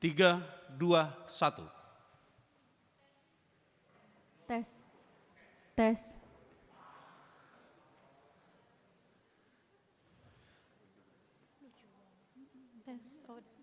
3, 2, 1. Tes. Tes. Tes. Oh.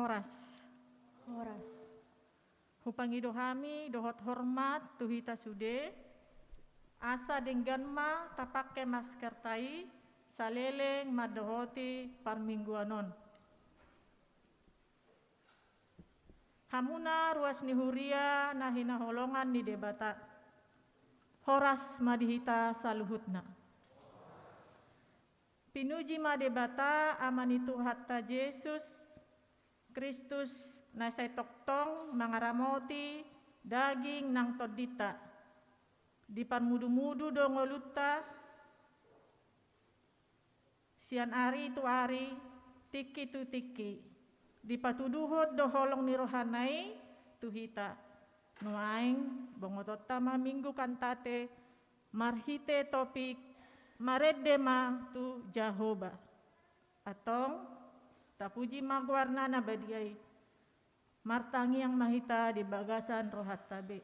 Horas. Horas. Hupangi dohami dohot hormat tuhita sude. Asa dengan ma tapake masker tai saleleng madohoti parmingguanon. Hamuna ruas ni huria nahina holongan ni debata. Horas madihita saluhutna. Pinuji madebata amanitu hatta Yesus Kristus nasai toktong mangaramoti daging nang todita dipan mudu-mudu dongoluta sian ari tu ari tiki tu tiki dipatuduhot doholong ni rohanai tuhita nuaing bongotota minggu kantate marhite topik maredema tu Jahoba atong tapuji magwarnana badiai martangi yang mahita di bagasan rohat tabe.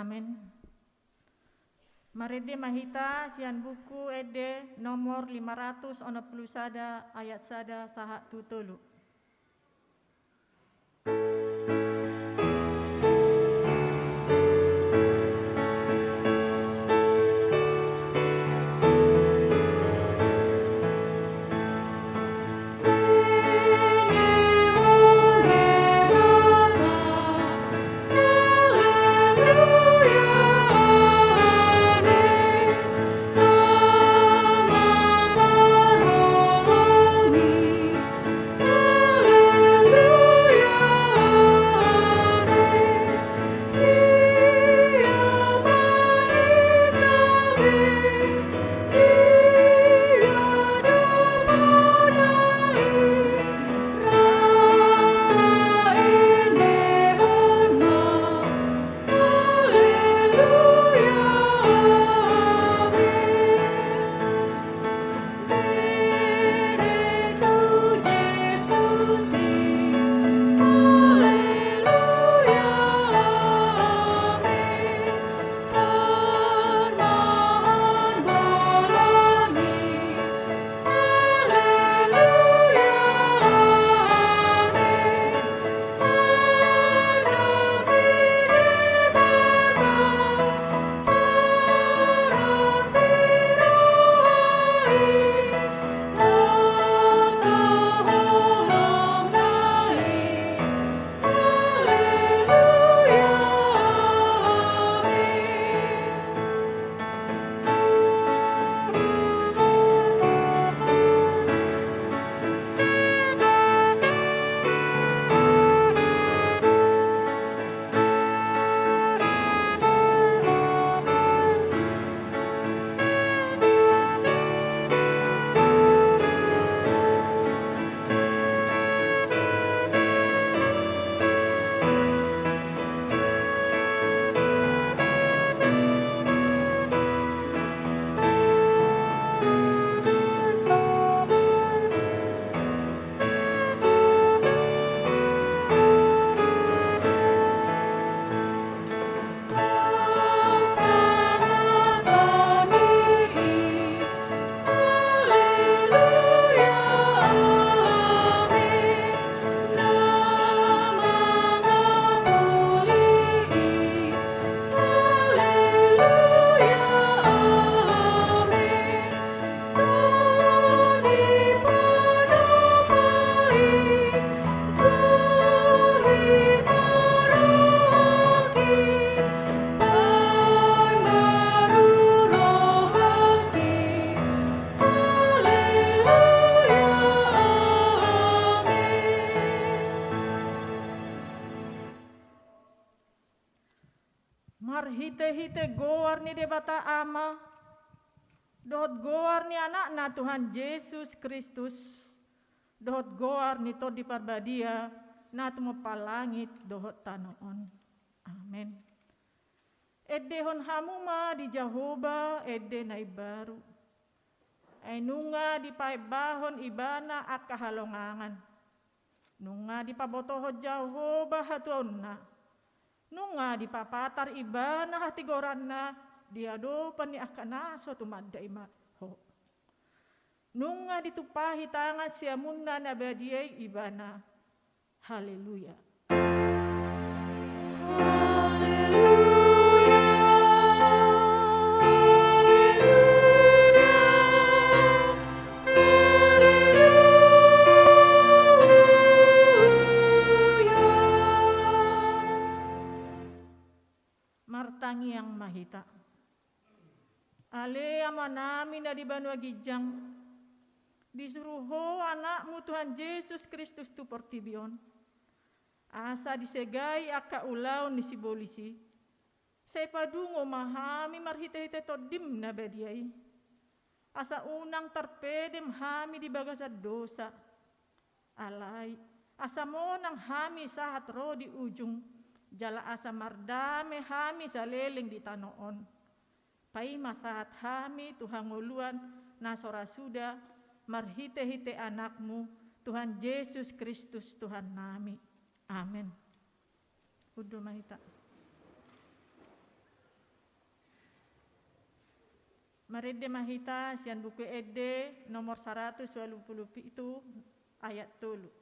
Amin. Marede mahita sian buku ede nomor 561 ayat 1 saha tutulu. Marhite-hite goar ni debata ama, dohot goar ni anakna Tuhan Yesus Kristus, dohot goar ni to di parbadia, na tumo palangit dohot tanoon. Amen. Edehon hamuma di Jahoba, ede na ibaru. Ay nunga di paibahon ibana at kahalongangan. Nunga di pabotoho Jahoba hatuon na. Nunga di papatar ibana hatigoran na diadopan ni akana suatu madai ho. Nunga ditupahi tangan siamuna nabadiai ibana. Haleluya. Martangi yang mahita. Ale amanami na di Banua Gijang. Disuruho anakmu Tuhan Yesus Kristus tu portibion. Asa disegai aka ulaw ni si bolisi. Say padungo mahami marhite-hite todim na bediay. Asa unang tarpedem hami di bagasad dosa. Alay, asa mo nang hami sahat ro di ujung. Jala asa mardame hami sa leleng di tanoon. Pai masahat hami Tuhan nguluan nasora suda marhite-hite anakmu Tuhan Yesus Kristus Tuhan nami. Amin. Udo mahita. Marede mahita sian buku ede nomor 120 itu ayat 3.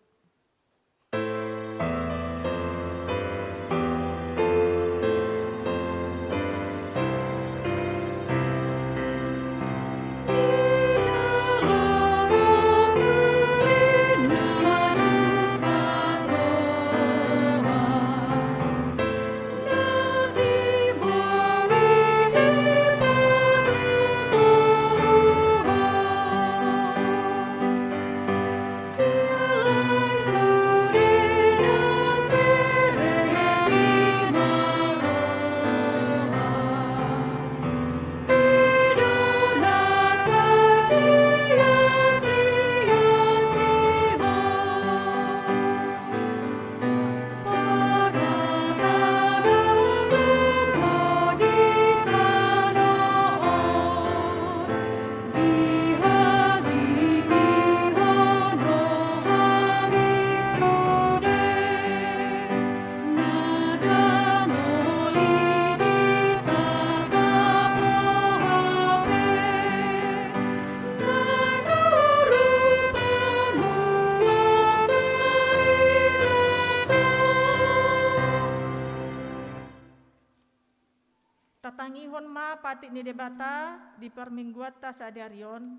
Tatangihon ma patik ni debata di permingguan ta sadarion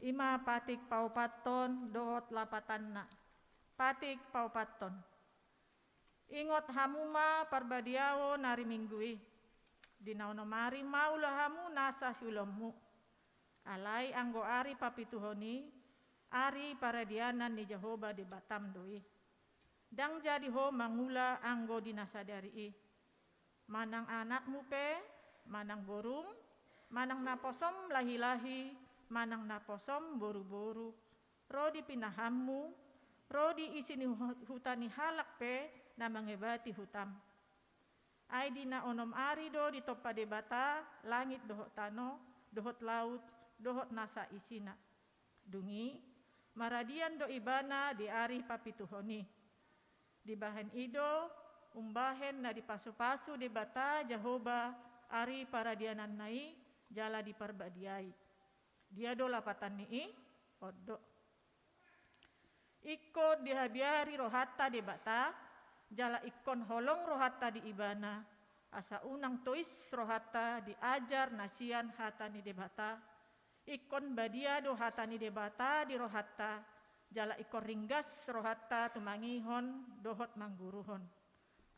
ima patik paupaton dohot lapatanna patik paupaton ingot hamu ma parbadiao nari minggui dinaono mari maula hamu nasa siulomu alai anggo ari papituhoni ari paradianan ni Jehoba di Batam doi dang jadi ho mangula anggo dinasadari manang anakmu pe manang borung, manang naposom lahi-lahi, manang naposom boru-boru, rodi pinahammu, rodi isini hutani halak pe na mengebati hutam. Ai dina onom ari do di topa debata, langit dohot tano, dohot laut, dohot nasa isina. Dungi, maradian do ibana di ari papituhoni. Di bahen ido, umbahen na di pasu-pasu debata Jehoba, ari paradianan nai jala di parbadiai dia do lapatan ni odo ikon dihabiari rohata debata jala ikon holong rohata di ibana asa unang tois rohata diajar nasian hata ni debata ikon badia do hata ni debata di rohata jala ikon ringgas rohata tumangihon dohot mangguruhon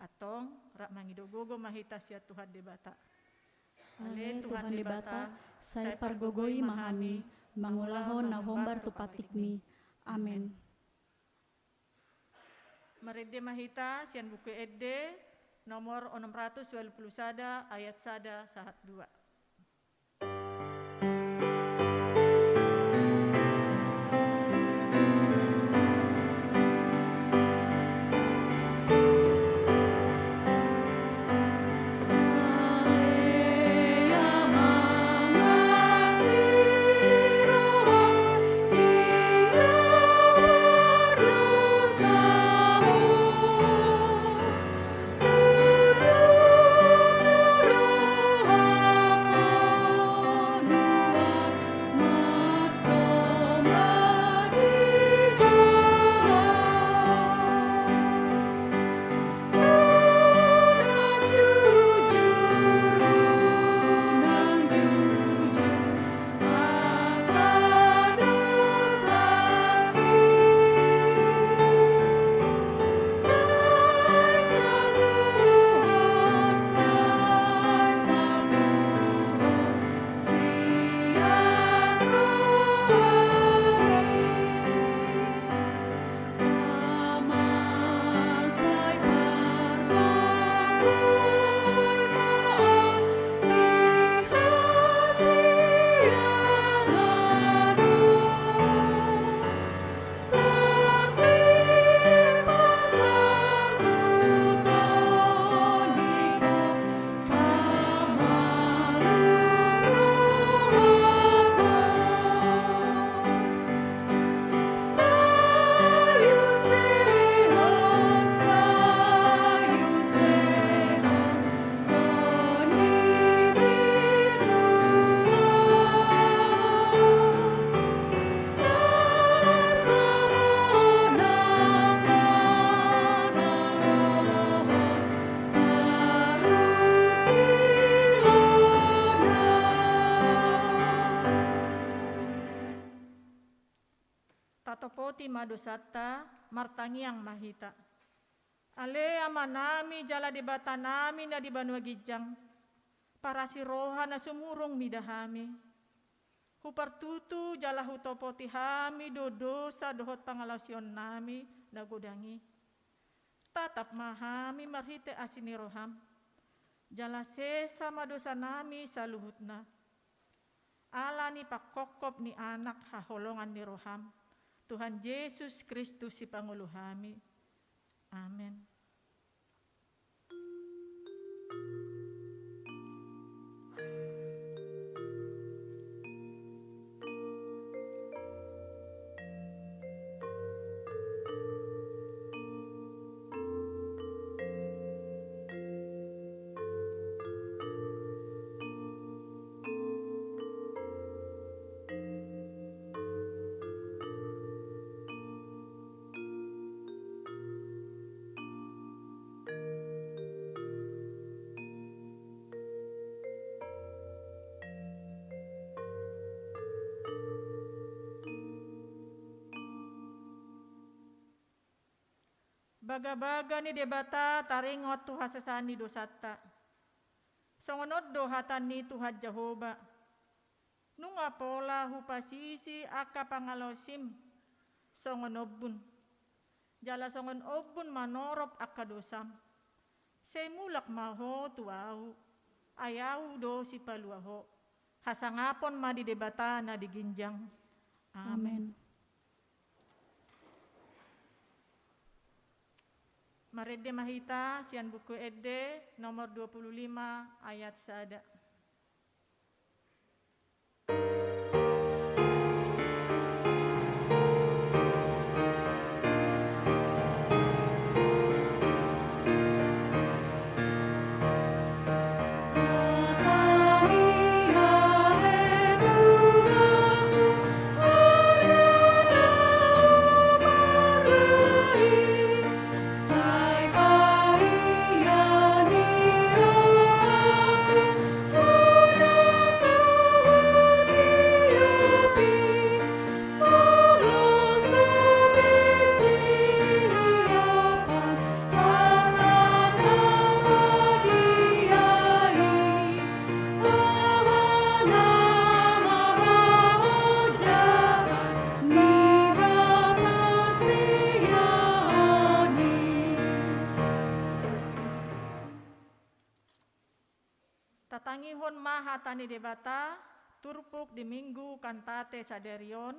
atong rak mangidogogo mahita sia Tuhan debata. Ale Tuhan debata, saya pargogoi mahami, mangulahon na hombar tu patikmi. Amen. Marede mahita sian buku ede nomor 621 ayat 1 sahat 2. Oh Hatopoti madosata martangiang mahita. Ale amanami jala di batanami na di banua gijang. Para si roha na sumurong midahami. Hupartutu jala hutopoti hami dodosa dohot pangalausion nami nagodangi. Tatap mahami marhite asini roham. Jala sesa madosa nami saluhutna. Ala ni pakokop ni anak haholongan ni roham. Tuhan Yesus Kristus si Panguluhami. Amin. Baga-baga ni debata taringot tuha sasani dosata. Songonod dohatan ni Tuhan Jehovah. Nunga pola hupasisi aka pangalosim. Songonobun. Jala songon obun manorop aka dosam. Semulak maho tuahu. Ayahu do si paluaho. Hasangapon ma di debata na diginjang. Amen. Marede mahita sian buku Ede nomor 25 ayat sada. Tatangihon mahatani debata, turpuk di minggu kantate saderion,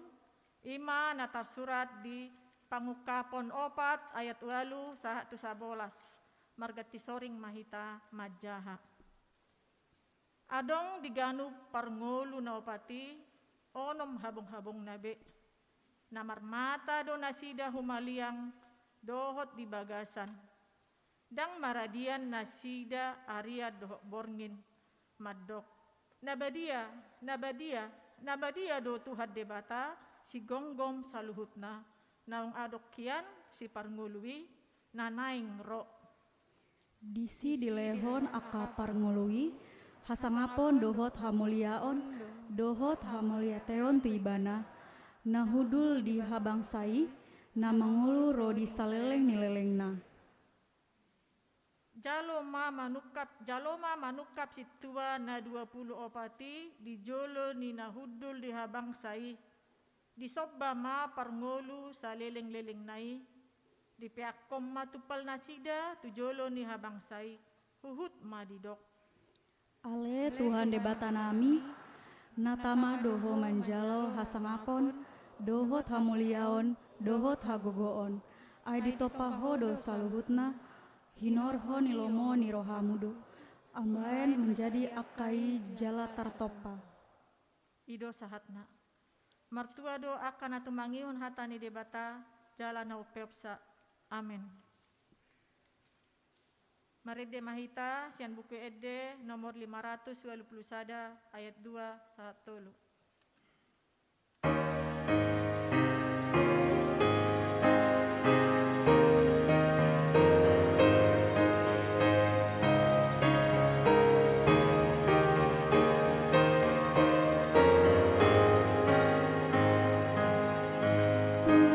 ima natar surat di pangukapon 4 ayat 8 sahatu 11, margati soring mahita majaha. Adong diganu parngolu na opati, onom habong-habong nabe, namar mata do nasida humaliang dohot di bagasan, dang maradian nasida aria dohot borngin, madok nabadia do Tuhan debata si gonggom saluhutna naung adok kian si parngului nanaing ro Disi dilehon aka parngului hasangapon dohot hamuliateon tu ibana nahudul di habangsai na mangulu ro di saleleng nilelengna. Jaloma manukap situa na 20 opati di jolo ni nahudul di habangsai di sobba ma parngolu sa leleng-leleng nai di peakom matupal nasida tu jolo ni habangsai huhut ma didok. Ale Tuhan debata nami natama doho manjalo hasangapon dohot hamuliaon dohot hagogoon ai ditopaho do saluhutna hinorho nilomo nirohamudo ambaen menjadi akai jala tartopa. Ido sahatna martua do akan atumangihun hatani debata jala na upepsa. Amin. Marede mahita sian buku Ede nomor 521 ayat 2 sahatolu. Tuhan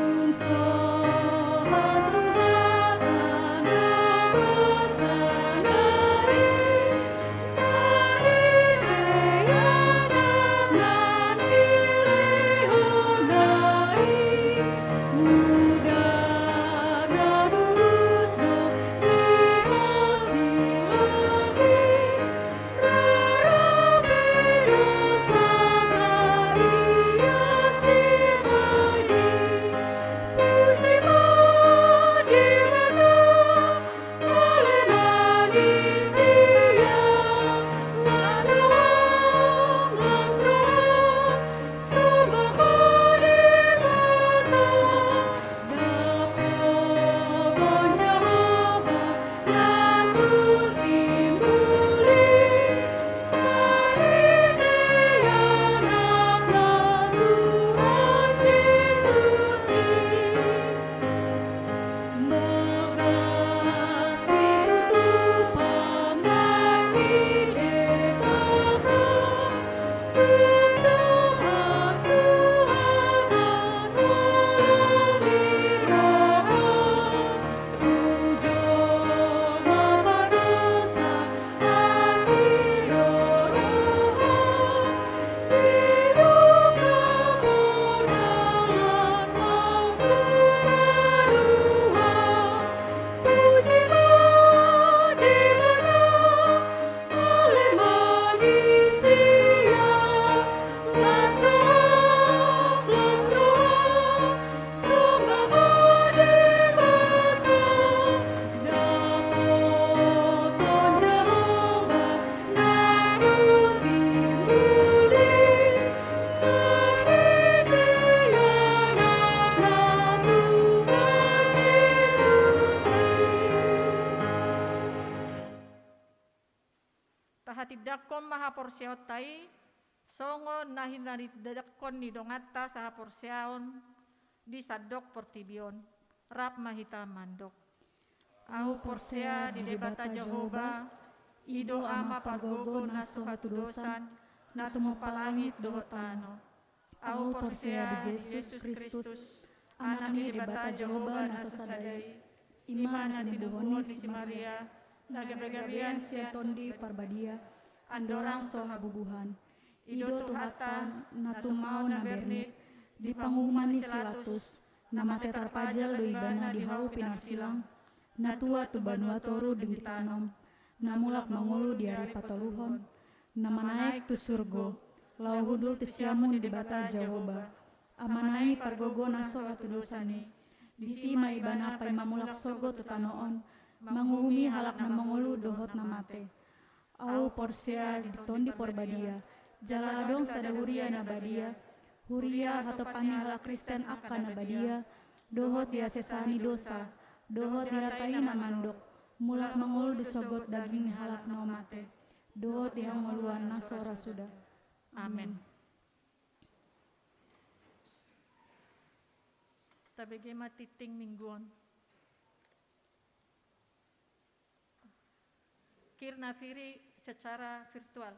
songa porsiautai, songo nahinari dadakon ni dongata saha porsiaon, di sadok portibion, rap mahita mandok. Au porsia di debata Jehovah, ido ama pargogo naso hatudosan, natumo palangit dohotano. Au porsia di Yesus Kristus, anak di debata Jehovah nasasadai, iman di buhoni si Maria, nagagabian siya tondi parbadia, andorang soha bubuhan. ido tuhatan, Natumau na bernit, di pangumuman ni silatus, namate tarpajal do ibana di hau pinarsilang, natua tu banua toru deng ditanom, namulak mangulu di hari pataluhon, namanaik tu surgo, lau hudul tisiamu di debata Jehovah, amanai pargogo naso atu dosani, disima ibana pai mamulak sogo tu tanoon, manguhumi halak na mangulu dohot namate. Au porsia di tondi porbadia, jala adong sada huria na badia, huria hatopani halak Kristen akan na badia, dohot dia sesani dosa, dohot dia tai na mandok, mulak mangulu disogot daging ni halak na mate, dohot dia ngoluan na sora sudah. Amin. Tabege matiting mingguon. Kirna Firi secara virtual.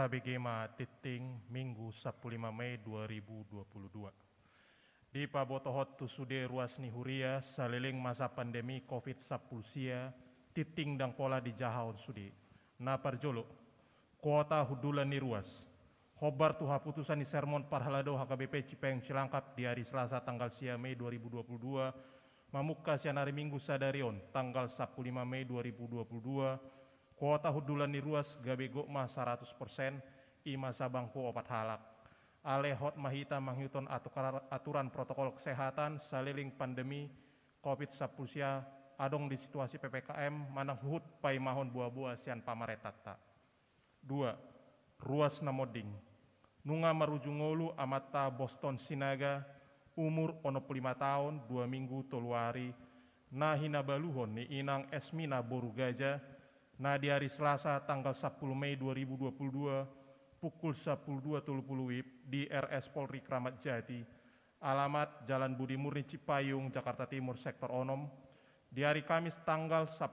Tabigema titing Minggu 15 Mei 2022. Di Pabotohot tusude ruas nihuria saliling masa pandemi COVID-19 titing dang pola di jahaon sudi. Na parjolo, kuota hudulan ni ruas, Khobar tuha putusan di sermon parhalado HKBP Cipayung Cilangkap di hari Selasa tanggal 10 Mei 2022 mamuka sian hari Minggu sadarion tanggal 15 Mei 2022 kuota hudulan di ruas gabe gokma 100% ima sabangku opat halak ale hot mahita manghiuton aturan protokol kesehatan saliling pandemi COVID-19 adong di situasi PPKM manang huhut pai mahon buah-buah sian pamaretata. 2. Ruas namoding nunga marujungolu amata Boston Sinaga umur 65 tahun 2 minggu toluari na hinabaluhon ni inang Esmina Borugaja na di hari Selasa tanggal 10 Mei 2022 pukul 12.30 WIB di RS Polri Kramat Jati alamat Jalan Budi Murni Cipayung Jakarta Timur sektor Onom di hari Kamis tanggal 12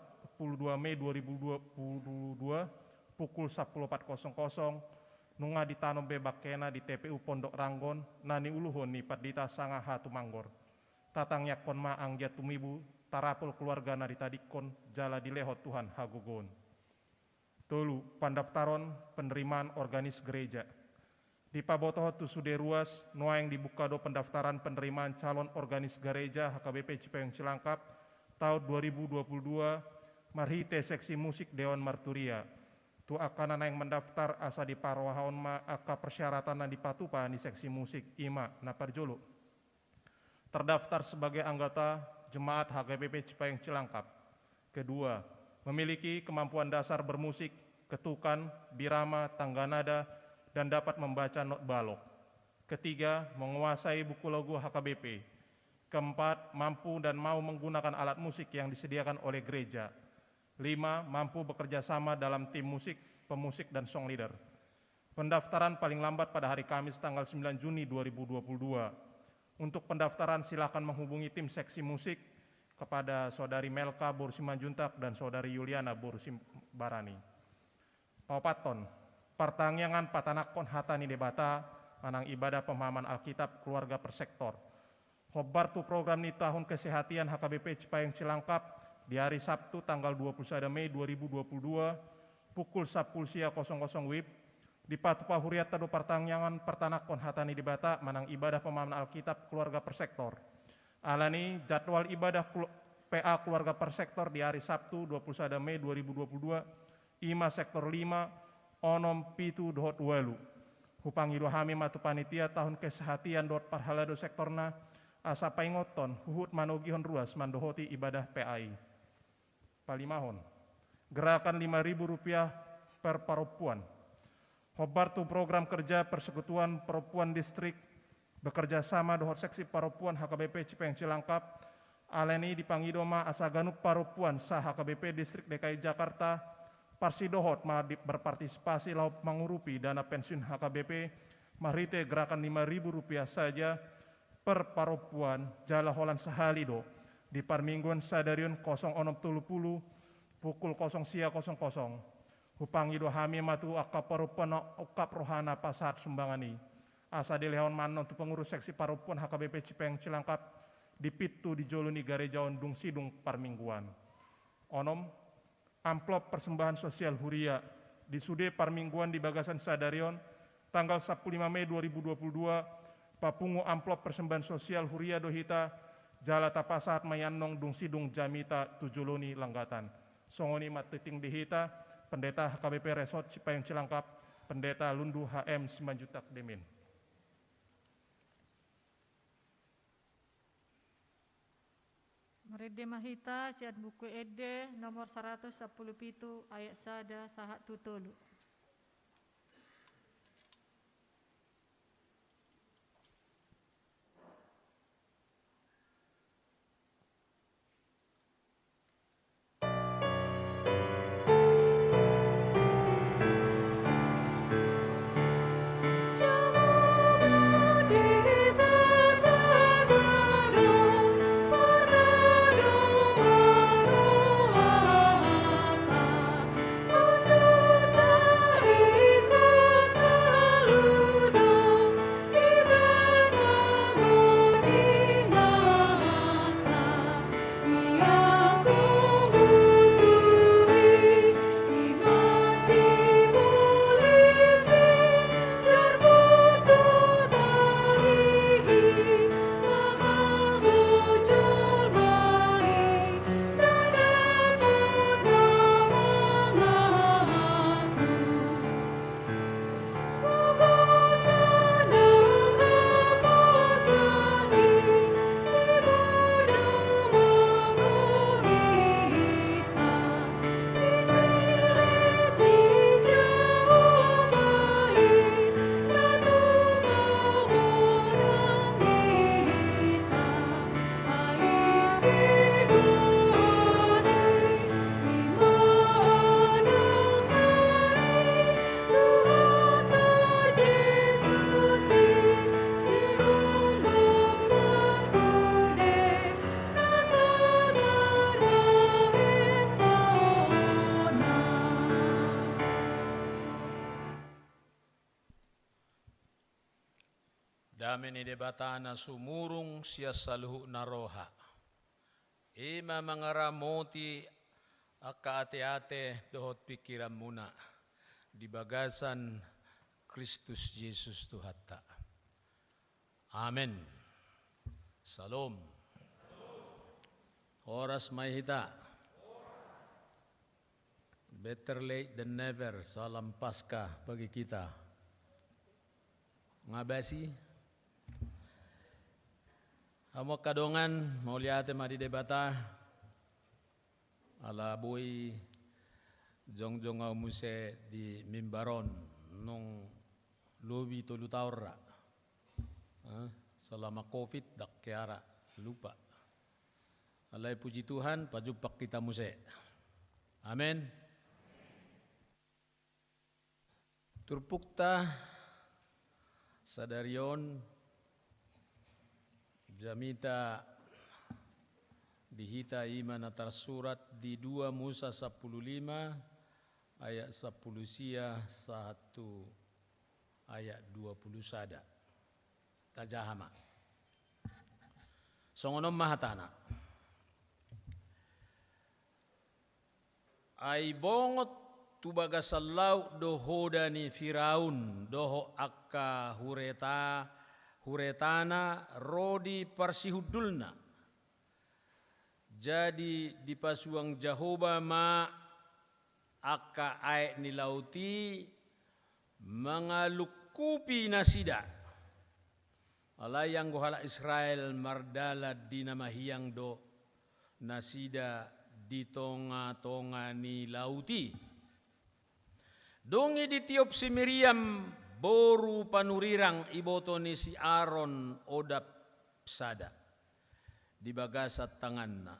Mei 2022 pukul 14.00 nunga ditanam bebak kena di TPU Pondok Ranggon nani uluhon ni padita sanga hatu manggor tatangnya konma anggia tumibu tarapul keluarga na ditadikon jala dilehot Tuhan hagogon. Tolu pendaftaran penerimaan organis gereja di Pabotoho Tusude Ruas noa yang dibuka do pendaftaran penerimaan calon organis gereja HKBP Cipayung Cilangkap tahun 2022 marhite seksi musik Dewan Marturia tu akan yang mendaftar asa di parwahon ma aka persyaratan na dipatupa di seksi musik ima na parjolo terdaftar sebagai anggota jemaat HKBP Cipayung Cilangkap. Kedua, memiliki kemampuan dasar bermusik, ketukan, birama, tangga nada, dan dapat membaca not balok. Ketiga, menguasai buku logo HKBP. Keempat, mampu dan mau menggunakan alat musik yang disediakan oleh gereja. 5. Mampu bekerja sama dalam tim musik, pemusik, dan song leader. Pendaftaran paling lambat pada hari Kamis tanggal 9 Juni 2022. Untuk pendaftaran silakan menghubungi tim seksi musik kepada Saudari Melka Borsimanjuntak dan Saudari Yuliana Borsimbarani. Paupaton, pertangyangan patanakon hatani debata manang ibadah pemahaman Alkitab keluarga per sektor. Khobar tu program ni tahun kesehatian HKBP Cipayung Cilangkap di hari Sabtu tanggal 21 Mei 2022 pukul 10.00 WIB di Patupa Huriat Tado Pertangyangan Pertanakon Hatani Dibata manang ibadah pemahaman Alkitab keluarga per sektor. Alani jadwal ibadah PA keluarga per sektor di hari Sabtu 21 Mei 2022 ima sektor 5 onom pitu dohot walu. Hupangi dohami matu panitia tahun kesehatian dot parhalado sektorna asa paingoton huhut manogihon ruas mandohoti ibadah PAI. Palimahon, gerakan Rp5.000 per perempuan. Khobar tu program kerja Persekutuan Perempuan Distrik bekerja sama dohot seksi perempuan HKBP Cipayung Cilangkap aleni dipangidoma asaganup perempuan sah HKBP Distrik DKI Jakarta parsidohot berpartisipasi laup mengurupi dana pensiun HKBP marite gerakan Rp5.000 saja per perempuan jala holan sahalido di parmingguan sadarion 06.30 pukul 00.00 hupangi dohami matu akap perempuan okap rohana pasar sumbangani asa dilehon manon tu pengurus seksi perempuan HKBP Cipayung Cilangkap di pitu di joluni garejaon dung sidung parmingguan. Onom amplop persembahan sosial huria di sude parmingguan di Bagasan Sadarion tanggal 15 Mei 2022 papungu amplop persembahan sosial huria dohita jala tapasat mayannong dung sidung jamita tujuluni langgatan. Songoni matiting dihita pendeta HKBP Resort Cipayung Cilangkap pendeta Lundu HM Simanjutak Demin. Merede mahita siat buku ede nomor 117 ayat sada sahat tutulu. Sudah Dami ni debata na sumurung siya saluhu na roha. Ima mangaramoti aka ate-ate dohot pikiran muna. Di bagasan Kristus Yesus Tuhata. Amen. Salam. Oras may hita. Better late than never. Salam Paskah bagi kita. Ngabasi. Amo kadongan mau lihat madi debata. Ala boy jong muse di mimbaron nung lobi tolu taura. Selama COVID dak kiara lupa. Alai puji Tuhan pajupak kita muse. Amin. Turpukta sadarion jamita dihita iman atar surat di 2 Musa 15 ayat 10 sia 1 ayat 20 sada. Tajahama. Songonom mahatana. Ai bongot tubaga sallau dohoda ni Firaun doho akka huretana rodi parsihudulna. Jadi di pasuang Jahoba ma akka aek ni lauti mangalukupi nasida. Alayang gohala Israel mardala di nama hiang do nasida di tonga ni lauti. Dongi ditiup si Miriam boru panurirang iboto ni si Aaron odap sada di bagasat tanganna.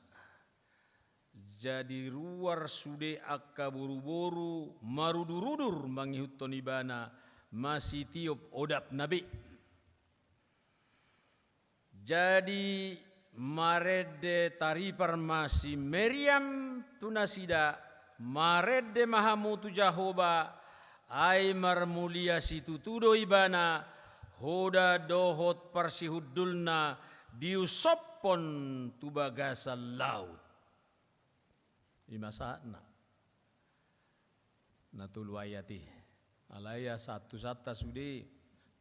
Jadi ruar sude akka boru-boru marudur-udur mangihut tonibana masih tiup odap nabi. Jadi marede taripar masih Miriam tunasida marede mahamutu Jahoba ai marmulia situ tudo ibana hoda dohot parsihudulna diusopon tubagasa laut. Imasana natuluayati alaya satu sata sudi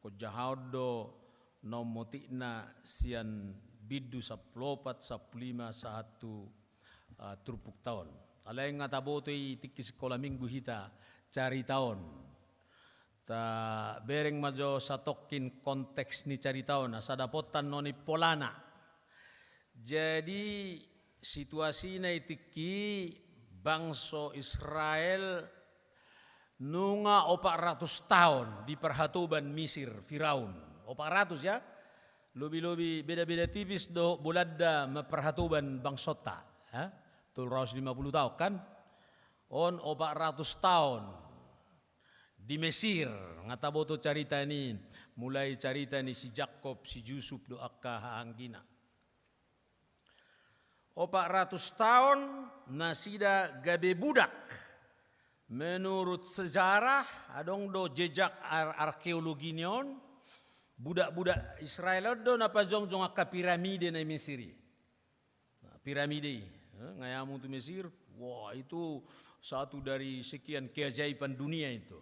ko jahaudo nomotikna sian bidu 14 15 satu turpuk tahun. Alay nga tabotoy tikis sekolah minggu hita cari tahun. Ta bereng majo satokin konteks ni cari tahun sadapotan noni polana. Jadi situasi na itiki bangsa Israel nunga 400 tahun di perhatuban Misir Firaun. 400 ya. Lobi-lobi beda-beda tipis do bulada meperhatuban bangsota. Tul 50 tahun kan. On 400 tahun di Mesir. Ngataboto carita ini. Mulai carita ni si Jakob, si Yusuf do akka haanggina. 400 tahun nasida gabe budak. Menurut sejarah adong do jejak arkeologi nion budak-budak Israel do napa jong akka piramide na Mesir. Piramide ngayamu tu Mesir. Wah itu satu dari sekian keajaiban dunia itu.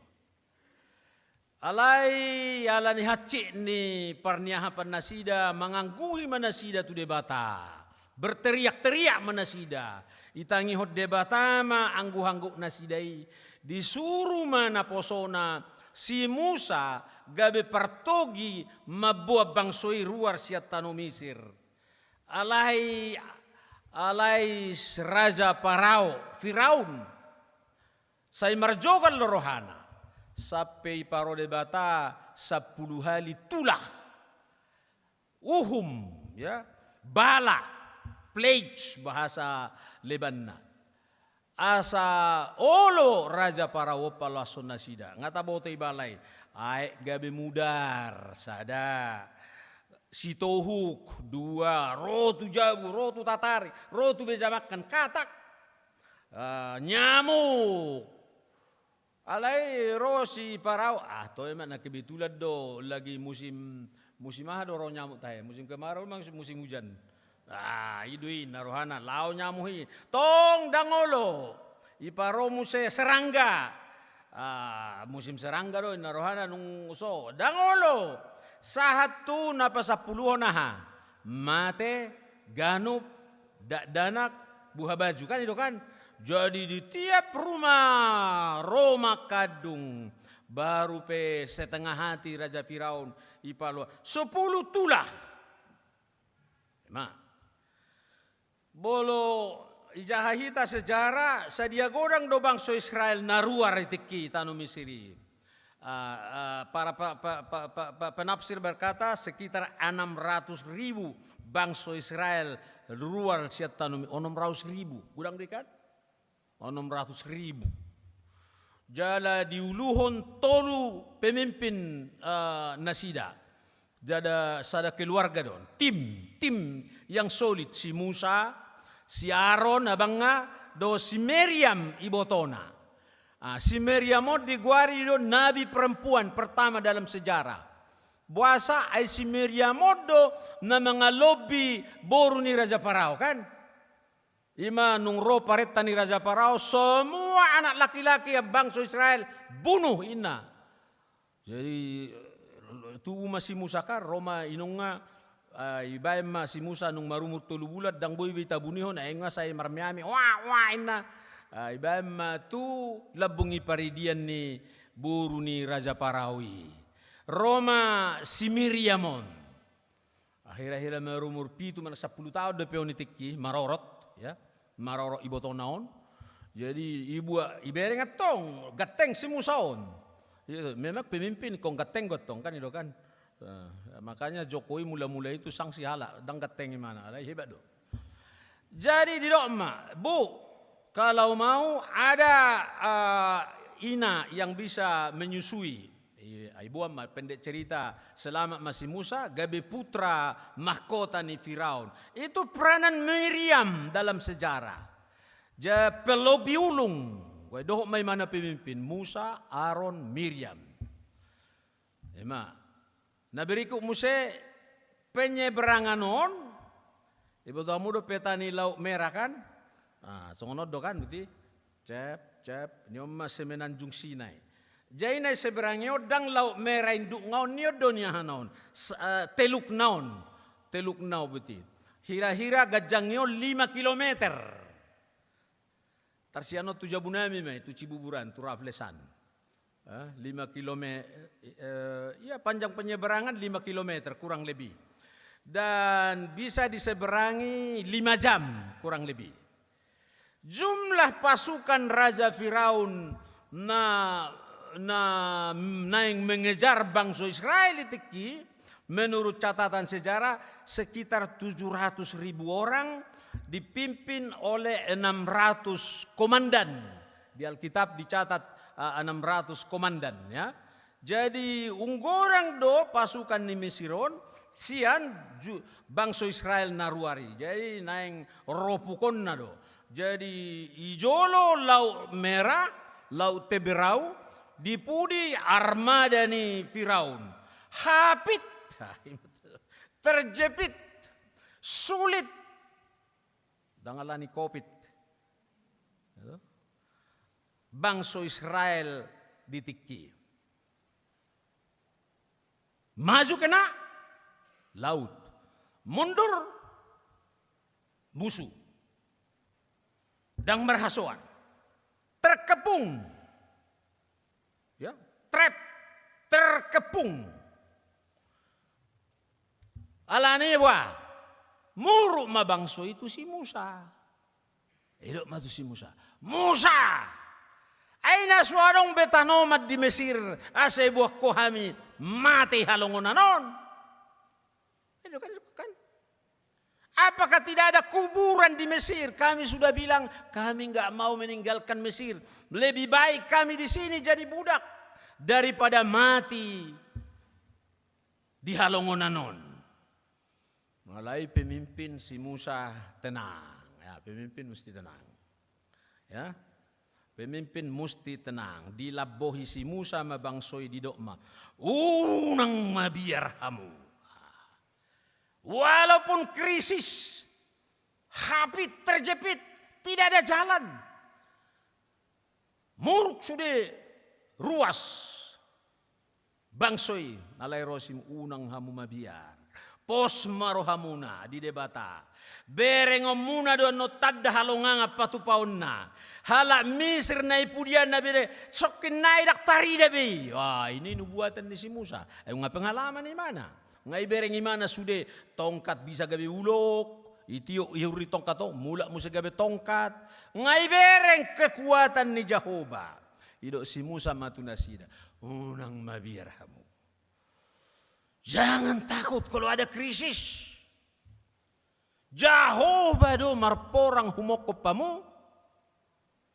Alai alani hacik ni parniahapan nasida mangangguhi manasida tu debata. Berteriak-teriak manasida. Itangi hot debatama anggu-anggu nasidai. Disuruh mana posona si Musa gabe partogi mabuah bangsoi ruar siat tano Misir. Alai raja Firaun. Saya marjogan lorohana. Sampai paro debata 10 hali tulah. Ya. Bala. Plague bahasa Lebanna. Asa olo raja para wopala sonasida. Ngata bote balai. Aek gabe mudar sada. Sitohuk 2. Rotu jagu, rotu tatari, rotu bejabakan katak. Nyamuk. Alai rosi parau. To emang kebetulan do lagi musim Musim aha doro nyamuk tayo. Musim kemarau memang musim hujan. Iduin narohana lao nyamuhi. Tong dangolo. Iparomu se serangga. Musim serangga do narohana nung so. Dangolo. Sahatu napasapuluhon aha. Mate, ganup, danak, buah baju kan itu kan. Jadi di tiap rumah Roma kadung. Baru pe setengah hati Raja Firaun ipalo 10 tulah. Bolo ijahahita sejarah sadia godang do bangsa Israel naruar itiki tanu Misiri. Para penafsir berkata sekitar 600.000 bangsa Israel luar siat tanu 600.000. Gudang dekat 600.000. Jala diuluhon tolu pemimpin nasida. Jada sada keluarga don. Tim yang solid. Si Musa, si Aaron abangga, do si Miriam ibotona. Si Miriam diguari do nabi perempuan pertama dalam sejarah. Buasa ay si Miriam do na mga lobby boru ni Raja Parao kan. Ima nung ro pareta ni Raja Parao, semua anak laki-laki ya bangsa Israel bunuh ina. Jadi tu masih Musa kan Roma inunga ibae masih Musa nung marumur 3 bulan dang boy bita bunihon ay nga say marmiami wah ina. Ibae tu labungi paridian ni buru ni Raja Parawi. Roma si Miriamon. Akhir-akhir marumur 7 mana 10 tahun de peonitiki marorot ya. Maroro iboto naon. Jadi ibereng atong gateng si Musaon. Memang pemimpin kong gateng gotong kan itu kan. Makanya Jokowi mula-mula itu sanksi halak dang gateng mana. Hebat do. Jadi di doma, Bu, kalau mau ada ina yang bisa menyusui. Ibu pendek cerita selama masih Musa, gabe putra mahkota ni Firaun. Itu peranan Miriam dalam sejarah. Pelobi ulung. Dohok may mana pemimpin Musa, Aaron, Miriam. Naberiku Muse penyeberangan on. Ibu tamu do petani laut merah kan? Songonod do kan berarti. Cep, nyoma semenanjung Sinai. Jai na seberangnya dang laut merah induk ngaon niyo donya hanaon teluk naon beti hira-hira gajangnya 5 kilometer tarsiano tu jabunami mai tu Cibuburan tu Raflesan 5 kilometer ya panjang penyeberangan 5 kilometer kurang lebih dan bisa diseberangi 5 jam kurang lebih. Jumlah pasukan Raja Firaun yang mengejar bangsa Israel itu menurut catatan sejarah sekitar 700.000 orang dipimpin oleh 600 komandan. Di Alkitab dicatat 600 komandan ya. Jadi unggorang do pasukan ni Mesiron sian bangsa Israel naruari. Jadi naing ropukon na do. Jadi ijolo laut merah, laut Teberau dipudi armada ni Firaun. Hapit, terjepit, sulit. Dangalani kopit. Bangsa Israel ditiki. Maju kena laut. Mundur musuh. Dang merhasuan. Terkepung. Ya, terkepung. Alani wah, muruk mabangso itu si Musa. Idok matu si Musa. Musa, aina suarong betanomat di Mesir, asa buah kohami mati halongonanon. Itu kan. Apakah tidak ada kuburan di Mesir? Kami sudah bilang kami nggak mau meninggalkan Mesir. Lebih baik kami di sini jadi budak daripada mati di halongonanon. Mulai pemimpin si Musa tenang. Ya, pemimpin mesti tenang. Ya, pemimpin mesti tenang. Dilabohi si Musa mabangsoi di dokma. Unang mabiar hamu. Walaupun krisis, hapit terjepit, tidak ada jalan. Muruk sudah ruas. Bangsoi nalai rosim unang hamu mabiar. Pos marohamuna di debata. Berengomuna do no tadda halonganga patu pauna. Hala Misir na ipudian na bire sokin na idaktari dabi. Wah, ini nubuatan ni si Musa. Ay nga pengalaman ni mana? Ngai bereng imana sude tongkat bisa gabi ulok. Itiyo ihuri tongkat to mula musa gabi tongkat. Ngai bereng kekuatan ni Jehovah. Ido si Musa matunasida. Unang mabirhamu. Jangan takut kalau ada krisis. Jehovah do marporang humokop pamu.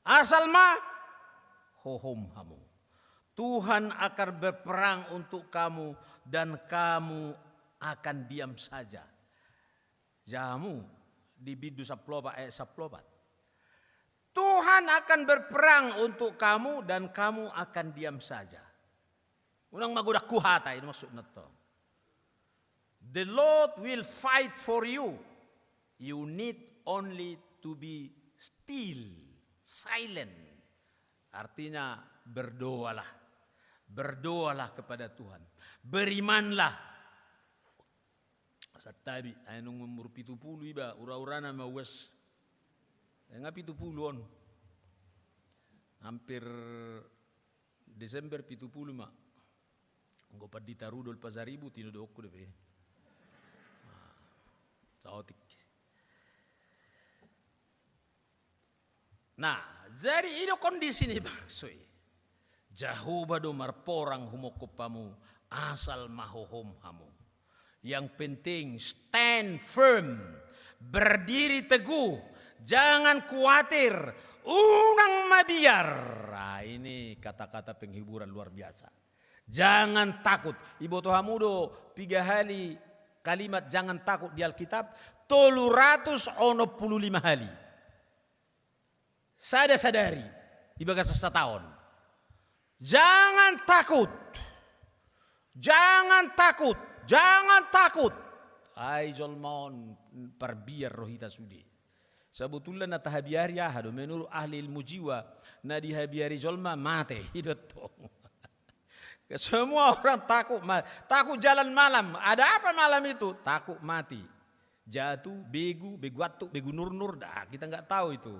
Asal ma hohom hamu. Tuhan akan berperang untuk kamu dan kamu akan diam saja. Jamu di bidu saplobat saplobat. Tuhan akan berperang untuk kamu dan kamu akan diam saja. Unang magudak kuhata ini maksudnya to. The Lord will fight for you. You need only to be still. Silent. Artinya berdoalah. Berdoalah kepada Tuhan. Berimanlah. Saat tadi, ayun umur 70 iba, ura-urana mawas. Nga 70 on. Hampir Desember 70 ma. Nggo padita Rudol Pasaribu tinudok ko debe. Saotik. Nah, jadi ini kondisi nih bangsoy. Jehovah do marporang humokopamu asal mahohom hamu. Yang penting stand firm, berdiri teguh, jangan khawatir, unang mabiar. Nah, ini kata-kata penghiburan luar biasa. Jangan takut. Ibu Tohamudo 3 kali kalimat jangan takut di Alkitab 365 kali. Sadari ibaga setahun. Jangan takut. Jangan takut. Jangan takut. Ay jolmon perbiar rohita sudi. Sebetulnya na tahabiari ahado menurut ahli ilmu jiwa na dihabiari jolma mate hidot to. Semua orang takut jalan malam. Ada apa malam itu? Takut mati. Jatuh, begu atu, begu nur-nur dah kita nggak tahu itu.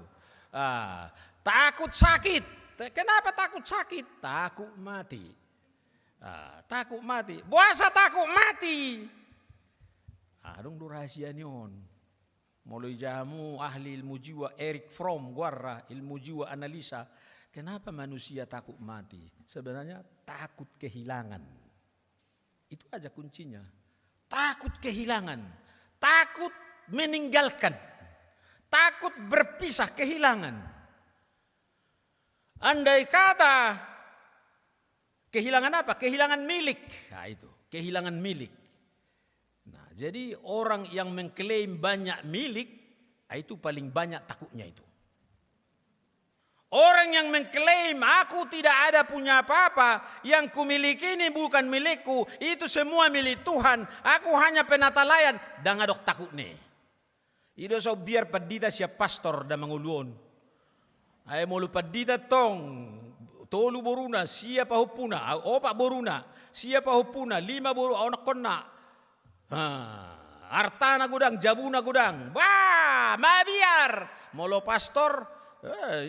Takut sakit. Kenapa takut sakit? Takut mati. Takut mati. Puasa takut mati. Dong rahasia nyon. Mulai jamu ahli ilmu jiwa Eric Fromm guarra ilmu jiwa analisa. Kenapa manusia takut mati? Sebenarnya takut kehilangan. Itu aja kuncinya. Takut kehilangan. Takut meninggalkan. Takut berpisah, kehilangan. Andai kata kehilangan apa? Kehilangan milik. Nah itu, kehilangan milik. Nah, jadi orang yang mengklaim banyak milik, itu paling banyak takutnya itu. Orang yang mengklaim aku tidak ada punya apa-apa, yang kumiliki ini bukan milikku, itu semua milik Tuhan, aku hanya penatalayan, dan ngadok takut nih. Ido so biar padita siya pastor da manguluon. Ay mulu padita tong tolu boruna siya pahupuna, opa boruna siya pahupuna, 5 boru anak konna. Artana gudang, jabuna gudang. Wah, mabiar. Molo pastor,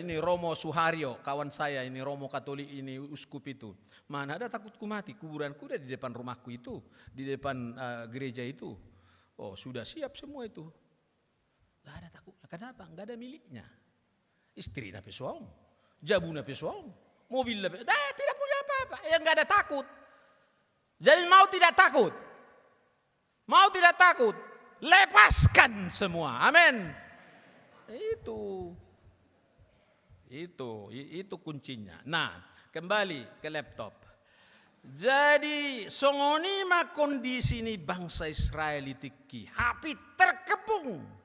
ini Romo Suharyo, kawan saya ini Romo Katolik ini uskup itu. Mana ada takutku mati, kuburanku udah di depan rumahku itu, di depan gereja itu. Oh, sudah siap semua itu. Gak ada takutnya. Kenapa? Gak ada miliknya. Istri na pesuang, jabu na pesuang, mobil na pesuang. Tidak punya apa-apa. Yang gak ada takut. Jadi mau tidak takut. Mau tidak takut. Lepaskan semua. Amin. Itu kuncinya. Nah, kembali ke laptop. Jadi songonima kondisi ini bangsa Israel itiki. Hapi terkepung.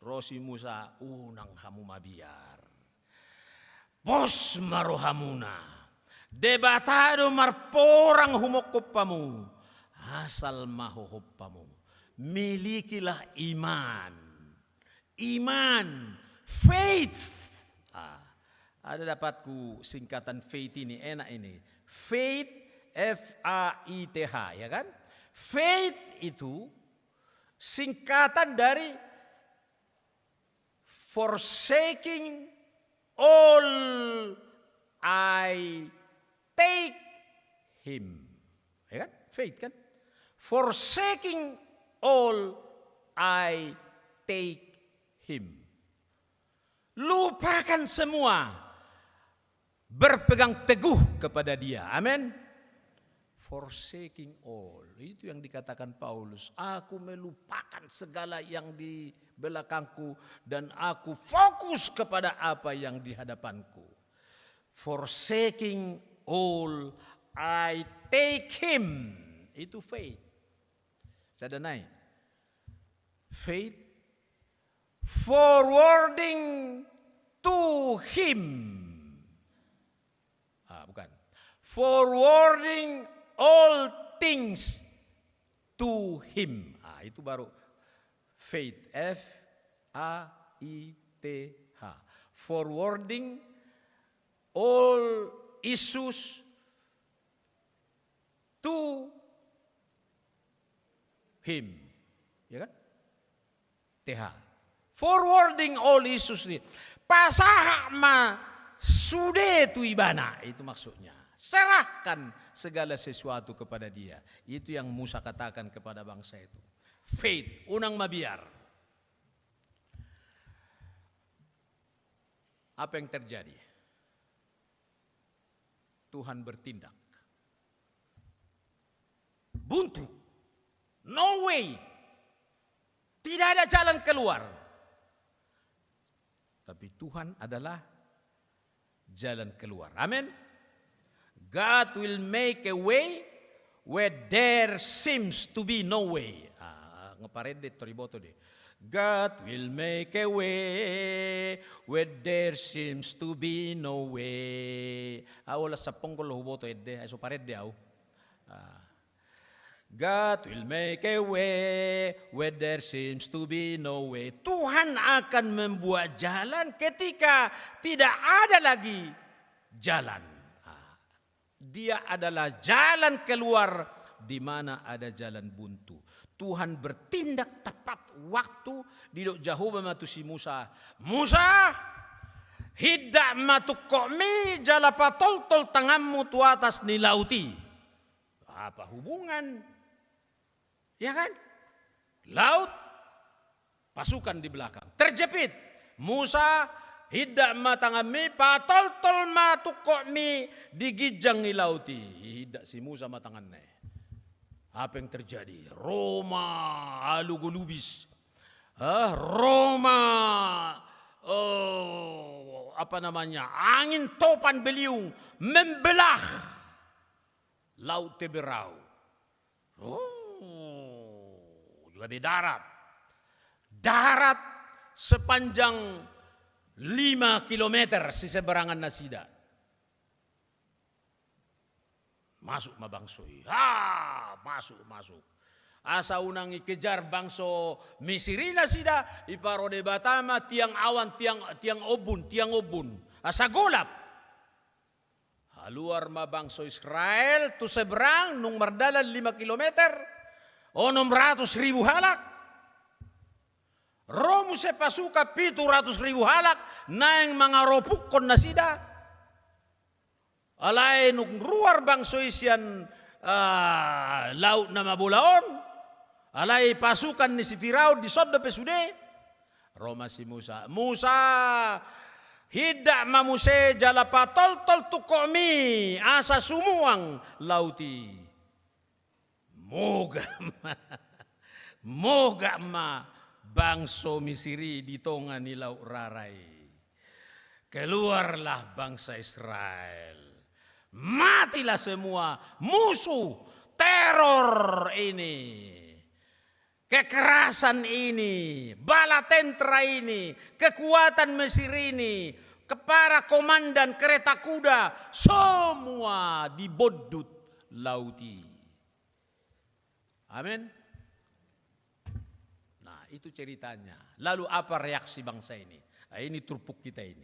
Rosi Musa unang hamu mabiar. Pos marohamuna. Debatado marporang humokopamu. Asal mahohopamu. milikilah iman. Iman, faith. Ada dapatku singkatan faith ini, enak ini. Faith, F-A-I-T-H, ya kan? Faith itu singkatan dari forsaking all I take him. Ya kan? Faith kan? Forsaking all I take him. Lupakan semua. Berpegang teguh kepada dia. Amin. Forsaking all. Itu yang dikatakan Paulus. Aku melupakan segala yang di belakangku dan aku fokus kepada apa yang di hadapanku. Forsaking all, I take him. Itu faith. Saya naik. Faith. Forwarding to him. Bukan. Forwarding all things to him. Itu baru faith. F-A-I-T-H. Forwarding all issues to him. Ya kan? TH. Forwarding all issues. Pasaha ma sude tu ibana. Itu maksudnya. Serahkan segala sesuatu kepada dia. Itu yang Musa katakan kepada bangsa itu. Faith, unang mabiar. Apa yang terjadi? Tuhan bertindak. Buntu. No way. Tidak ada jalan keluar. Tapi Tuhan adalah jalan keluar. Amin. God will make a way where there seems to be no way. Ngeparede toriboto deh. God will make a way where there seems to be no way. Wala sa ponggol huboto ede. So parede aw. God will make a way where there seems to be no way. Tuhan akan membuat jalan ketika tidak ada lagi jalan. Dia adalah jalan keluar di mana ada jalan buntu. Tuhan bertindak tepat waktu di dok Jehovah matusi Musa. Musa, hidak matukomi jala patol-tol tanganmu tu atas ni lauti. Apa hubungan? Ya kan? Laut, pasukan di belakang. Terjepit. Musa, hidak matangami patol-tol matukomi digijang ni lauti. Hidak si Musa matangannya. Apa yang terjadi? Roma alugulubis. Roma angin topan beliung membelah laut Teberau. Juga di darat. Darat sepanjang 5 kilometer si seberangan nasida. Masuk mabangsoi. Masuk. Asa unang ikejar bangso misirina sida iparode batama tiang awan tiang obun. Asa golap. Haluar mabangso Israel tu seberang nung mardalan 5 kilometer o 600,000 halak. Romu se pasuka 700,000 halak na yung mga ropukon na sida. Alay nung ruar bangso isyan laut na mabulaon. Alay pasukan ni si Firaun di sodda pesude. Roma si Musa. Musa, hidak mamuse jala patol-tol tukomi asa sumuang lauti. Moga ma bangso misiri di tonga ni laut rarai. Keluarlah bangsa Israel. Matilah semua musuh, teror ini, kekerasan ini, bala tentara ini, kekuatan Mesir ini, kepala komandan kereta kuda, semua dibodut lauti. Amin. itu ceritanya. Lalu apa reaksi bangsa ini? Nah, ini trupuk kita ini.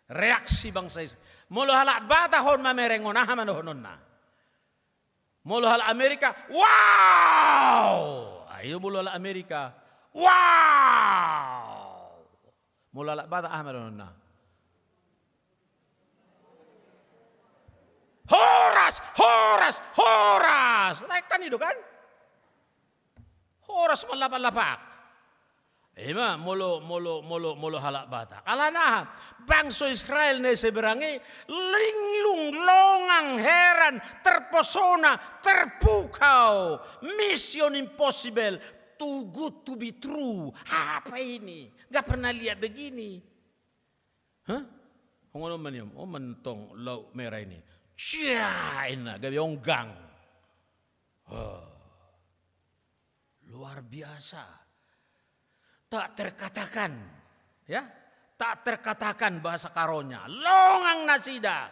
Reaksi bangsa ini. Molo halak batahon mamerengon ahmanohonon na. Molo halak Amerika, wow! Ayo molo halak Amerika, wow! Molo halak batah ahmanohonon na. Horas, horas, horas. Kan itu kan? Horas malapak-lapak. Ema molo halak bata. Alana bangsa Israel ne seberangi linglung longang heran terpesona terpukau. Mission impossible too good to be true. Apa ini? Gak pernah lihat begini. Hah? Ngono maniam, mentong lauk merah ini. Ciaina gabi onggang. Luar biasa. Tak terkatakan, ya, tak terkatakan bahasa karonya. Longang nasida.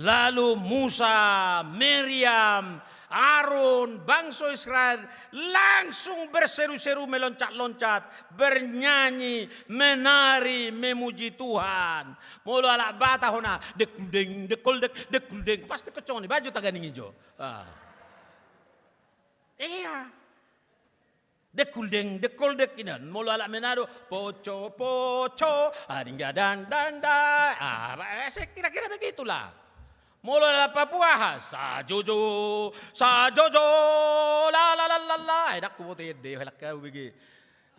Lalu Musa, Miriam, Harun, bangsa Israel langsung berseru-seru meloncat-loncat, bernyanyi, menari, memuji Tuhan. Mulu ala bata hona dekuldeng, dekuldeng, pasti kecong nih baju taganing hijau. Iya. Dekuldeng, dekuldek ini. Mulu ala menado, poco, poco, adingga dan. Saya kira-kira begitulah. Mulu ala Papua, sajojo, la. Enak kubote deh, helak kau begi,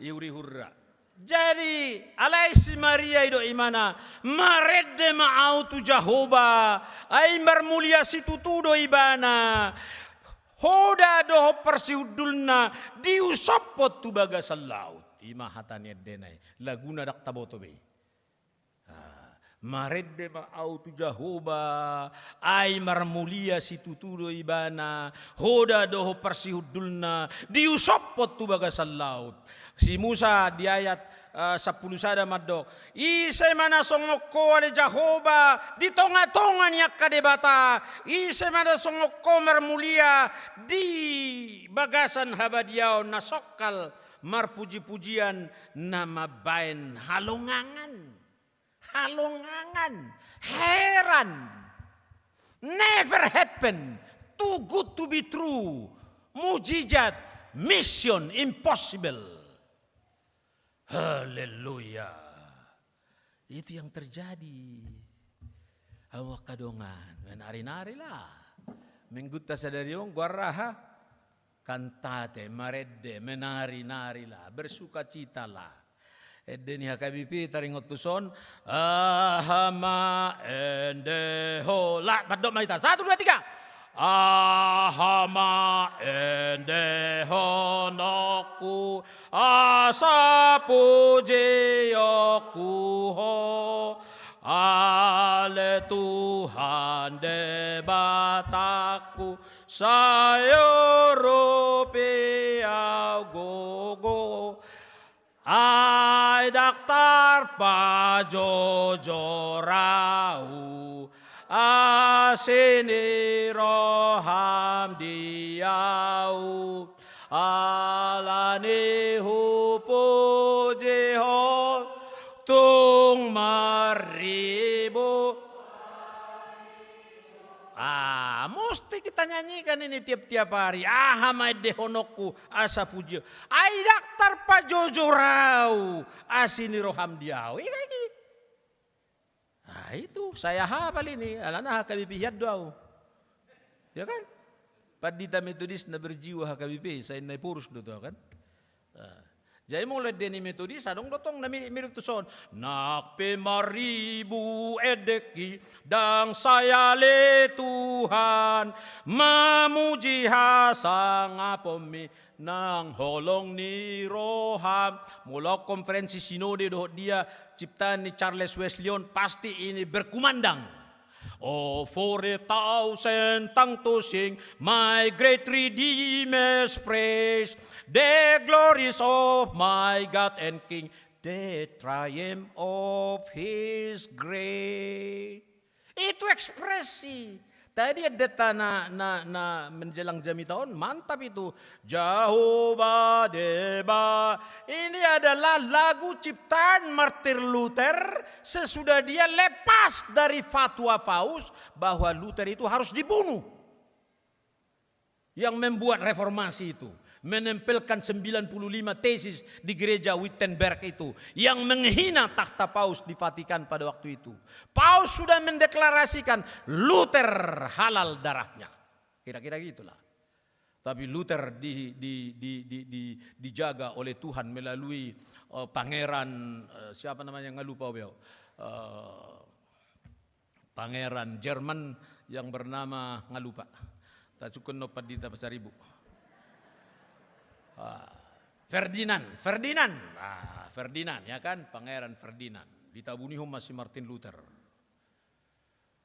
iuri hurra. Jadi, alaisi Maria itu imana, marede ma'autu Jehovah, ay marmulia situ tudo ibana. Hoda doho persiudulna diusopot tu bagasal laut. Ima hatanya denai. Laguna dak tabotobe. Maredde ma'autu Jehovah. Ay marmulia situtudo ibana. Hoda doho persiudulna diusopot tu bagasal laut. Si Musa di ayat 10 sada maddo. Isay mana songokko ale Jehovah di tonga-tonga niya kadebata. Isay mana songokko marmulia di bagasan habadiao na sokal marpuji-pujian nama bain halongangan. Halongangan. Heran. Never happen. Too good to be true. Mujizat. Mission impossible. Haleluya. Itu yang terjadi. Awak kadongan. Menari-nari lah. Menggutta sadariong guaraha. Kantate, maredde, menari-nari lah. Bersuka cita lah. Edeni hakabipi taringot tuson. Ahama endeho. La, badok maita. 1, 2, 3. Ahama endeho noku asa pujiyoku ho ale Tuhan debataku sayo rupiah gogo ay daktar pajojorau asini roham diau alani hupu jihon tung maribu. Mesti kita nyanyikan ini tiap-tiap hari. Ahamai dehonokku asa puji. Ai daktar pajojorau asini roham diau. Nah itu saya hafal ini. Alana hakabipihiyad doau. Ya kan? Padita metodis na berjiwa hakabipi. Saya naik purus do kan? Jadi mulai deni metodis adong dotong na mirip tuson. Nakpe maribu edeki dang saya le Tuhan memuji hasang apomi nang holong ni roham. Mula konferensi sinode doh dia ciptaan ni Charles Wesleyan pasti ini berkumandang. Oh, for 1,000 tongues to sing my great Redeemer's praise, the glories of my God and King, the triumph of His grace. Itu ekspresi Tadi ada na menjelang jami tahun, mantap itu. Jehovah Deba. Ini adalah lagu ciptaan Martin Luther sesudah dia lepas dari fatwa Faust bahwa Luther itu harus dibunuh. Yang membuat reformasi itu. Menempelkan 95 tesis di gereja Wittenberg itu yang menghina takhta Paus di Vatikan pada waktu itu. Paus sudah mendeklarasikan Luther halal darahnya. Kira-kira gitulah. Tapi Luther dijaga oleh Tuhan melalui pangeran siapa namanya nggak lupa beliau. Pangeran Jerman yang bernama nggak lupa. Tak cukup nopat di Pasaribu. Ferdinand ya kan, Pangeran Ferdinand. Ditabunihum masih Martin Luther.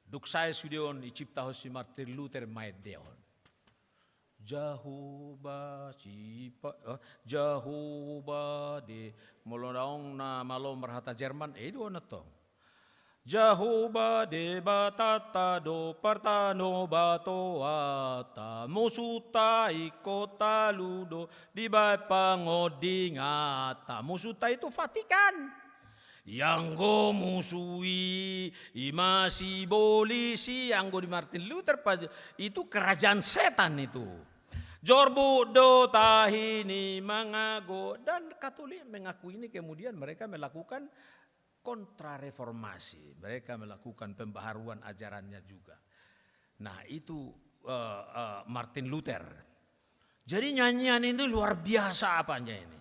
Duk saya sudeon iciptahos si Martin Luther maedeon. Jehovah de molodong na malom merhata Jerman itu onetong. Jehovah de batata do partano batoata musuta ikota ludo di pangodingata. Musuta itu Vatikan. Yang go musui imasi bolisi yang go di Martin Luther itu kerajaan setan itu. Jorbu do tahini mangago dan Katolik mengaku ini kemudian mereka melakukan kontrareformasi, mereka melakukan pembaharuan ajarannya juga. Nah itu Martin Luther. Jadi nyanyian itu luar biasa apanya ini.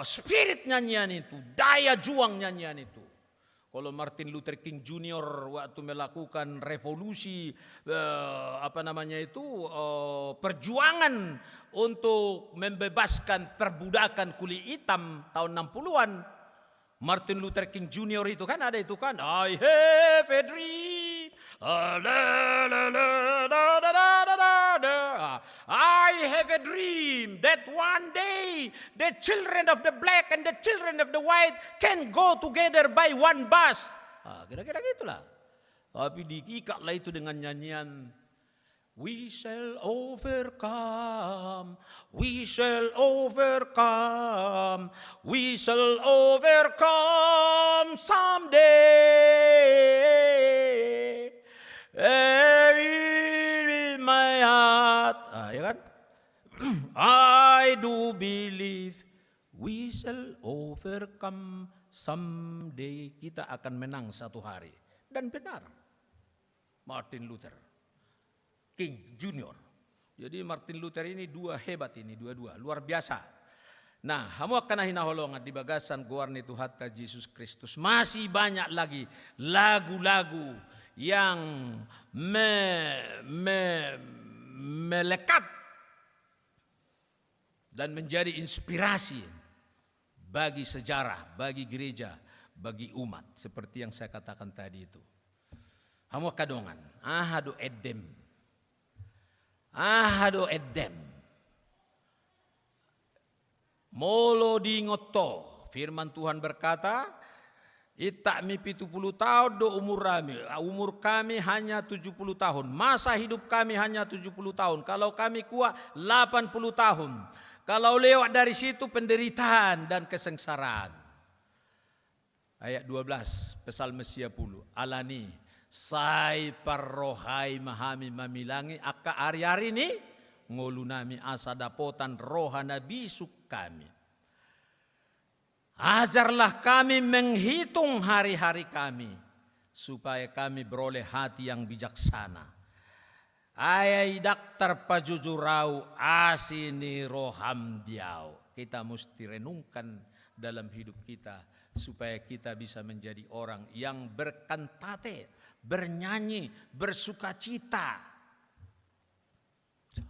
Spirit nyanyian itu, daya juang nyanyian itu. Kalau Martin Luther King Jr. waktu melakukan revolusi perjuangan untuk membebaskan perbudakan kulit hitam tahun 60-an. Martin Luther King Jr. itu kan ada itu kan, I have a dream, I have a dream that one day the children of the black and the children of the white can go together by one bus. Kira-kira gitulah. Tapi diikatlah itu dengan nyanyian We shall overcome, we shall overcome, we shall overcome someday. In my heart, ya kan? I do believe we shall overcome someday. Kita akan menang satu hari. Dan benar, Martin Luther King Junior. Jadi Martin Luther ini dua hebat ini, dua-dua luar biasa. Nah, hamu akan hinaholongan di bagasan guarni Tuhan Yesus Kristus. Masih banyak lagi lagu-lagu yang melekat dan menjadi inspirasi bagi sejarah, bagi gereja, bagi umat. Seperti yang saya katakan tadi itu. Hamu kadongan, ahadu edem. Ahado edem molo di ngoto. Firman Tuhan berkata, itak mi 70 tahun do umur kami hanya 70 tahun. Masa hidup kami hanya 70 tahun. Kalau kami kuat 80 tahun. Kalau lewat dari situ penderitaan dan kesengsaraan. Ayat 12 Psalm 10 alani Sai parrohai mahami mamilangi aka ari-ari ni ngolunami asa dapotan rohana bisuk kami. Ajarlah kami menghitung hari-hari kami supaya kami beroleh hati yang bijaksana. Ayai daktar pajujurau asini roham diau. Kita mesti renungkan dalam hidup kita supaya kita bisa menjadi orang yang berkantate, bernyanyi, bersukacita.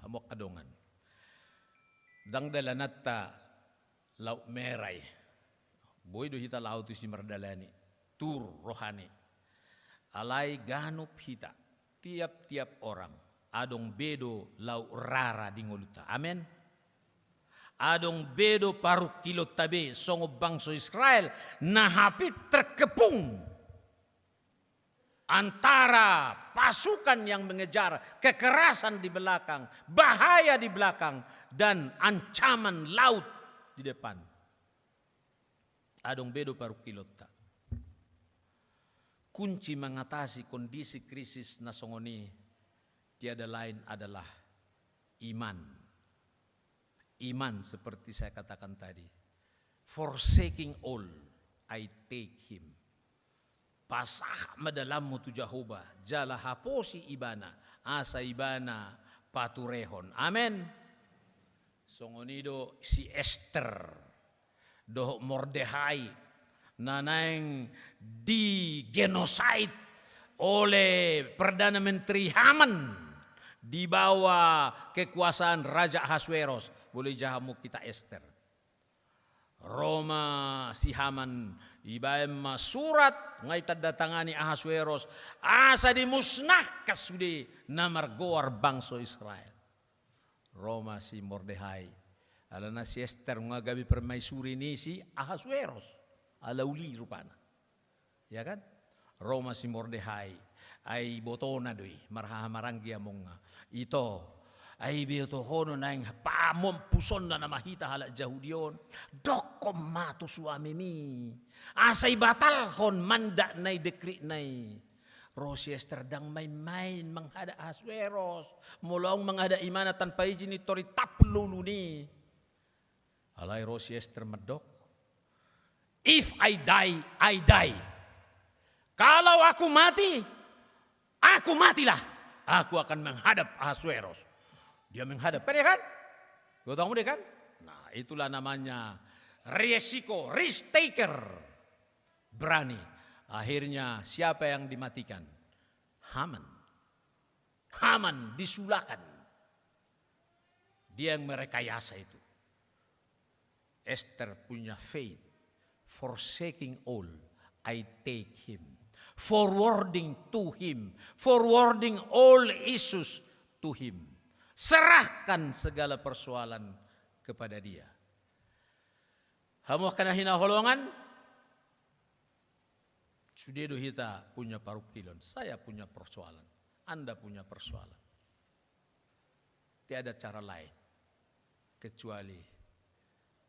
Amok kadongan. Dang dalanata lauk merai. Boy do hita laut si merdalani. Tur rohani. Alai ganup hita. Tiap-tiap orang. Adong bedo lauk rara di ngoluta. Amen. Adong bedo paruk kilo tabe songo bangso Israel. Nahapit terkepung. antara pasukan yang mengejar, kekerasan di belakang, bahaya di belakang, dan ancaman laut di depan. Adong bedo paru kilota. Kunci mengatasi kondisi krisis nasongoni tiada lain adalah iman. Iman seperti saya katakan tadi. Forsaking all, I take him. Pasah madalamu tu Jehovah, jala haposi ibana, asa ibana paturehon. Amen. Songonido si Esther, doh Mordehai, nanang di genocide oleh Perdana Menteri Haman di bawah kekuasaan Raja Ahasuerus. Boleh jahamu kita Esther. Roma si Haman ibaem surat ngai tanda-tangani Ahasuerus asa dimusnahkan sudah namargoar bangsa Israel. Roma si Mordehai alana si Esther ngagabi permaisuri ni si Ahasuerus ala uli rupana. Ya kan? Roma si Mordehai ay botona doi marhamaranggi among ito ay beto hono nang pamom puson na namahita halak Jahudion dokom mato suami mi asay batal hon manda nay dekri nay Rosi Esther dang main-main menghada Ahasuerus mulong menghada imana tanpa izin itori taplulu ni alay Rosi Esther medok, if I die, I die. Kalau aku mati, aku matilah. Aku akan menghadap Ahasuerus. Dia menghadap, kan ya kan? Kau tahu deh kan? Nah itulah namanya resiko, risk taker. Berani. Akhirnya siapa yang dimatikan? Haman. Haman disulakan. Dia yang merekayasa itu. Esther punya faith. Forsaking all, I take him. Forwarding to him. Forwarding all issues to him. Serahkan segala persoalan kepada dia. Hamu kana hinaholongan? Sudah kita punya parukilon. Saya punya persoalan. Anda punya persoalan. Tiada cara lain. Kecuali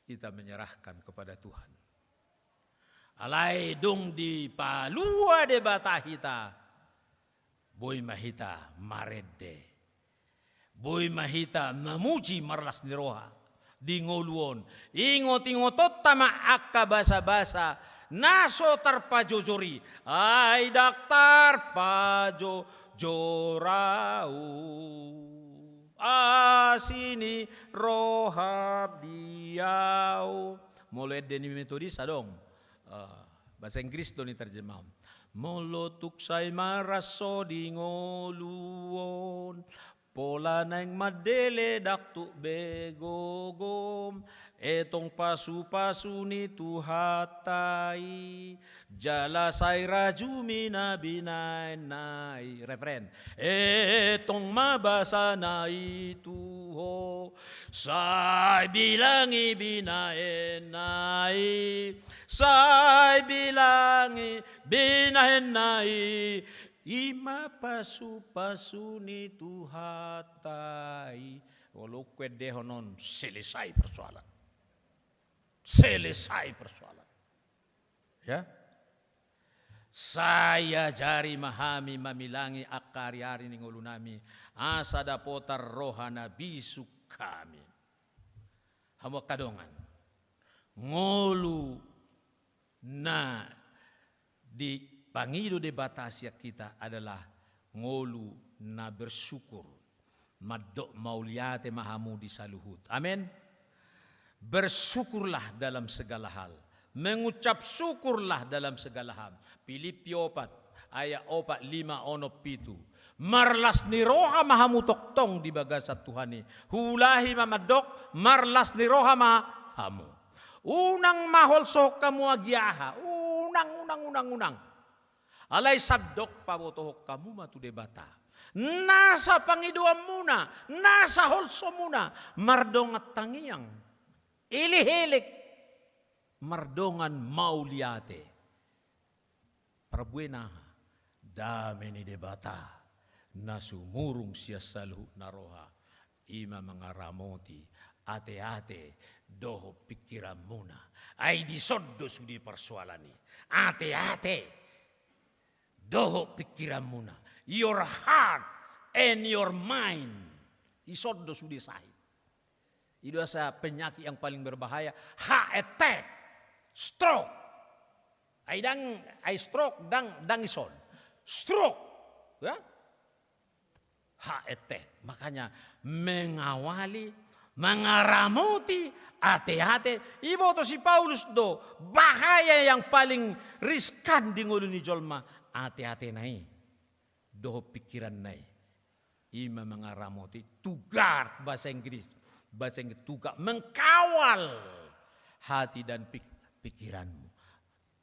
kita menyerahkan kepada Tuhan. Alai dong di palua de batahita. Boy mahita marede. Boy mahita mamuji marlas niroha. Di ngoluon. Ingot-ingotot tama akka basa-basa. Naso tarpajojori. Ay daktar pajojorau. Asini rohab diau. Mulai deni metodis adong. Bahasa Inggris doni terjemah. Molotuk say maraso di ngoluon. Pola nang madele daktu begogom. Etong pasu-pasu ni tuhatai. Jala say rajumi na binay. Referen. Etong mabasa na ituho. Say bilangi binaenay. Say bilangi binaenay. Ima pasu-pasu ni tuhatai. Walau kwede honon selesai persoalan. Selesai persoalan. Ya. Saya jari mahami mamilangi akari-ari ning ulunami. Asa dapotar rohana bisu kami. Hamu kadongan. Ngolu na di pangido de batasya kita adalah ngolu na bersyukur. Maddo mauliate mahamu di saluhut. Amin. Bersyukurlah dalam segala hal. Mengucap syukurlah dalam segala hal. Filipi 4 ayat 4 5 onop pitu. Marlas ni roha mahamu toktong di bagasat Tuhani. Hulahi mamadok marlas ni roha mahamu. Unang mahol sok kamu agyaha. Unang. Alay sadok pabotohok kamu matu debata. Nasa pangiduam muna, nasa holso muna, mardongat tangiyang, ilihilik, mardongan mauliate. Perbuena dameni debata nasumurung sia saluh naroha ima mengaramoti ate-ate doho pikiran muna ai disoddo sudi persoalani ate-ate doho pikiran muna your heart and your mind isoddo sudi sahid. Itu asa penyakit yang paling berbahaya, heart attack, stroke. Ai stroke dang ison. Stroke, ya. Heart attack. Makanya mengawali, mengaramuti, hati-hati. Ibu to si Paulus do bahaya yang paling riskan di nguluni jolma. Hati-hati nai, do pikiran nai. Ima mengaramuti, tugar bahasa Inggris tugas mengkawal hati dan pikiranmu.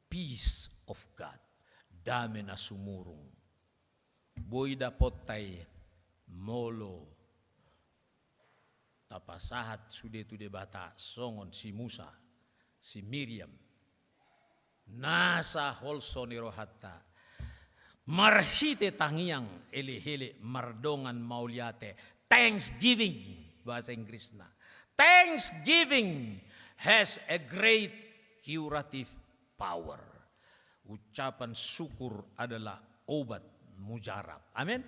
Peace of God, damai na sumurung. Boy dapotai molo tapasahat sude tu debata songon si Musa, si Miriam. Nasa holso ni rohatta. Marhite tangiang ele-hele mardongan mauliate. Thanksgiving. Bahasa Inggris na. Thanksgiving has a great curative power. Ucapan syukur adalah obat mujarab. Amin.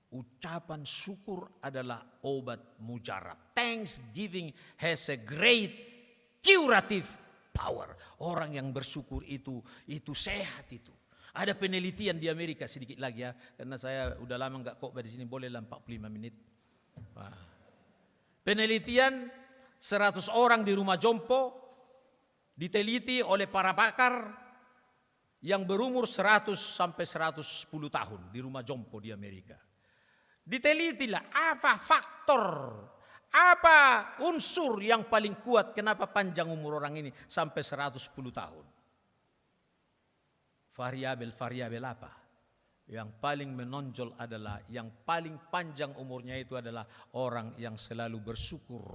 Ucapan syukur adalah obat mujarab. Thanksgiving has a great curative power. Orang yang bersyukur itu sehat itu. Ada penelitian di Amerika sedikit lagi ya, karena saya udah lama nggak khotbah di sini, boleh lah 45 menit. Wah. Penelitian 100 orang di rumah jompo diteliti oleh para pakar yang berumur 100 sampai 110 tahun di rumah jompo di Amerika. Ditelitilah apa faktor, apa unsur yang paling kuat kenapa panjang umur orang ini sampai 110 tahun. Variabel apa? Yang paling menonjol adalah yang paling panjang umurnya itu adalah orang yang selalu bersyukur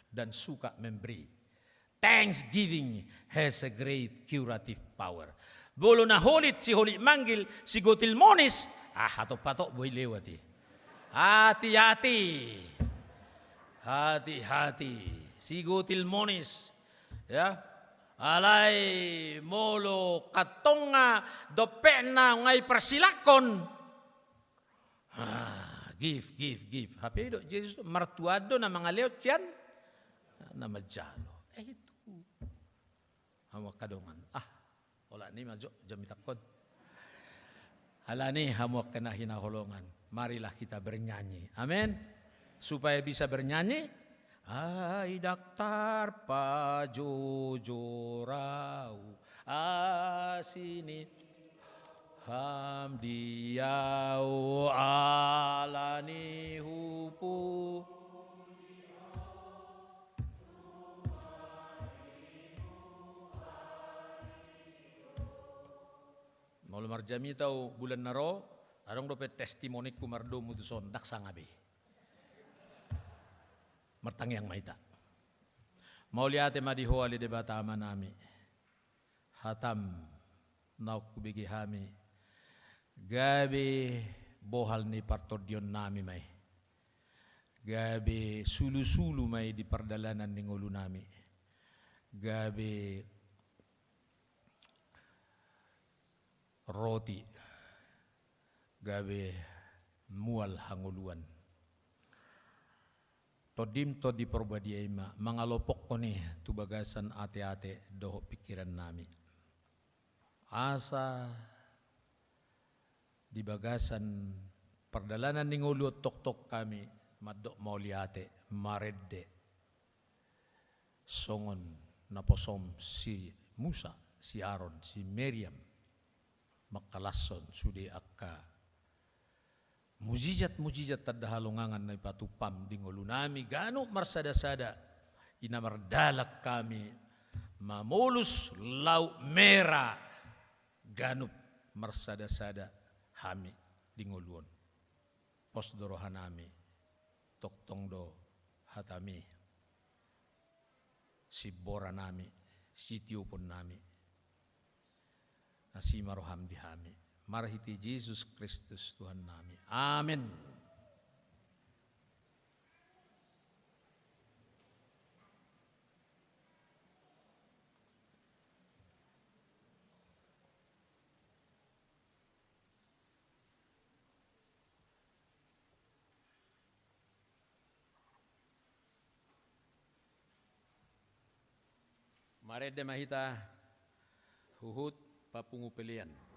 dan suka memberi. Thanksgiving has a great curative power. Bolo na holit si holit manggil si gotil monis, hatok-patok boy lewati. Hati-hati. Hati-hati. Si gotil monis, ya. Alay molo katonga dopena ngay persilakon. Give. Happy do Jesus martuado na mga leot yan na majalo. Itu. Hamak kadongan. Wala ni majo jamitakon. Hala ni hamak kena hinaholongan. Marilah kita bernyanyi. Amin. Supaya bisa bernyanyi. Ay daktar pa jojorau asini hamdiau alani hupu mau marjami tau bulan naro arong dope testimoni kumardo mutuson dak sangabe martang yang maita. Mauliate madiho ali debata manami. Hatam nauk kubigi hami. Gabi bohal ni partodion nami may. Gabi sulu-sulu may di pardalanan ni ngulu nami. Gabi roti. Gabi mual hanguluan. Todim to di perbadiya ima mangalopok ko ni tubagasan ate-ate doho pikiran nami. Asa di bagasan perdalanan ni ngulu tok-tok kami madok mauliate maredde songon naposom si Musa, si Aaron, si Miriam makalason sudi akka mujizat tadahalungangan na ipatupam di ngulu nami gano marsada-sada inamardalak kami mamulus laut merah gano marsada-sada hami di nguluon posdorohan nami toktong do hatami si bora nami si tiupon nami nasi maroham di hami Marhiti Yesus Kristus Tuhan nami. Amin. Mare de mahita huhut papungu pelian. La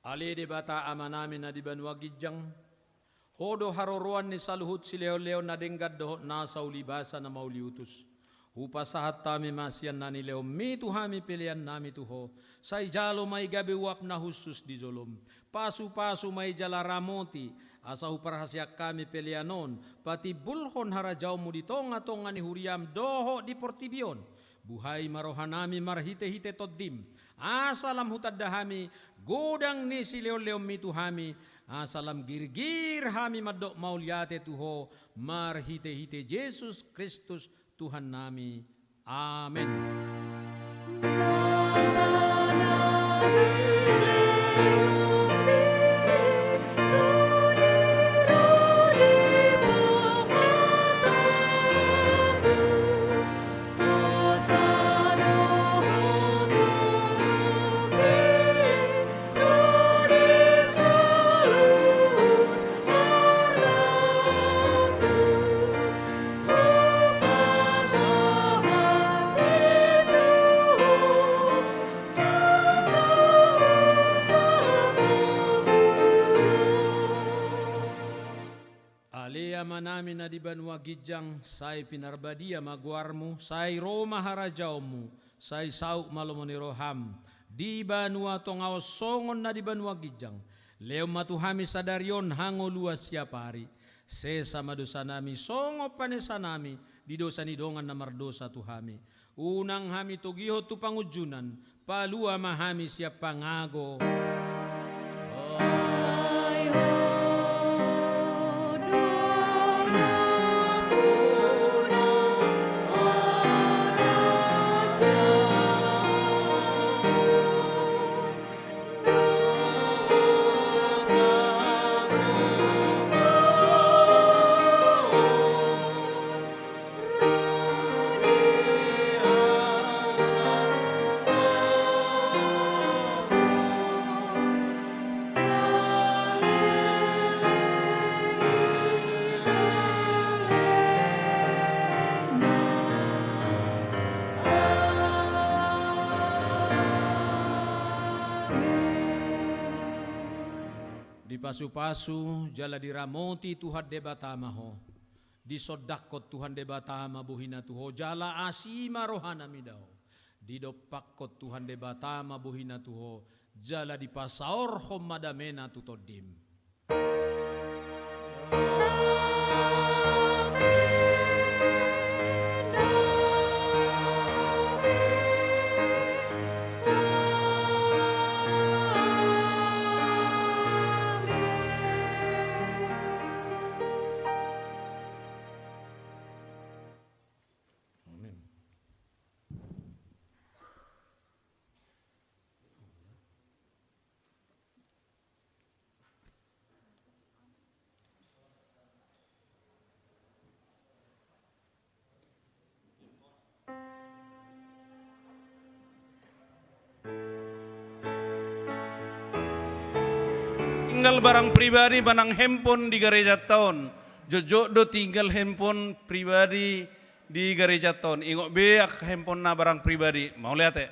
Ali de bata amanami na di banwa gijang. Hodo haroruan ni saluhut si leo-leo na denggad dohot na sa ulibasa na mauliutus. Upasahat tami masyan na ni leo mitu hami pilihan nami tuho. Sa ijalo may gabi wap na husus di zolom. Pasu-pasu may jala ramoti. Asa huparhasyak kami pilihanon. Pati bulhon harajaw mo ditong-atongan ni huriam doho di portibion. Buhay marohanami marhite-hite toddim. Asalam hutadahami godang ni si leo-leo mitu hami. Asalam girgir hami madok mauliate tuho marhite-hite Yesus Kristus Tuhan nami. Amin. Namin na di banwa gijang, say pinarbadia magwarmo, say Roma harajawmu, say sauk malomoni roham, di banwa tongaw songon na di banwa gijang, leo matuhami sadarion hango luas siapari, sesa madosa nami, songo panesa nami, di dosa ni dongan na mardosa tuhami, unang hami tugiho tu pangujunan, palua mahami siap pangago. Pasu-pasu jala diramoti Tuhan debatamaho. Disodakot Tuhan debatama buhina tuho. Jala asima rohana midaho. Didopakot Tuhan debatama buhina tuho. Jala dipasaor homadamena tutodim. Tinggal barang pribadi banang handphone di gereja tahun. Jojo do tinggal handphone pribadi di gereja tahun. Ingok beak handphone na barang pribadi. Mau lihat ya?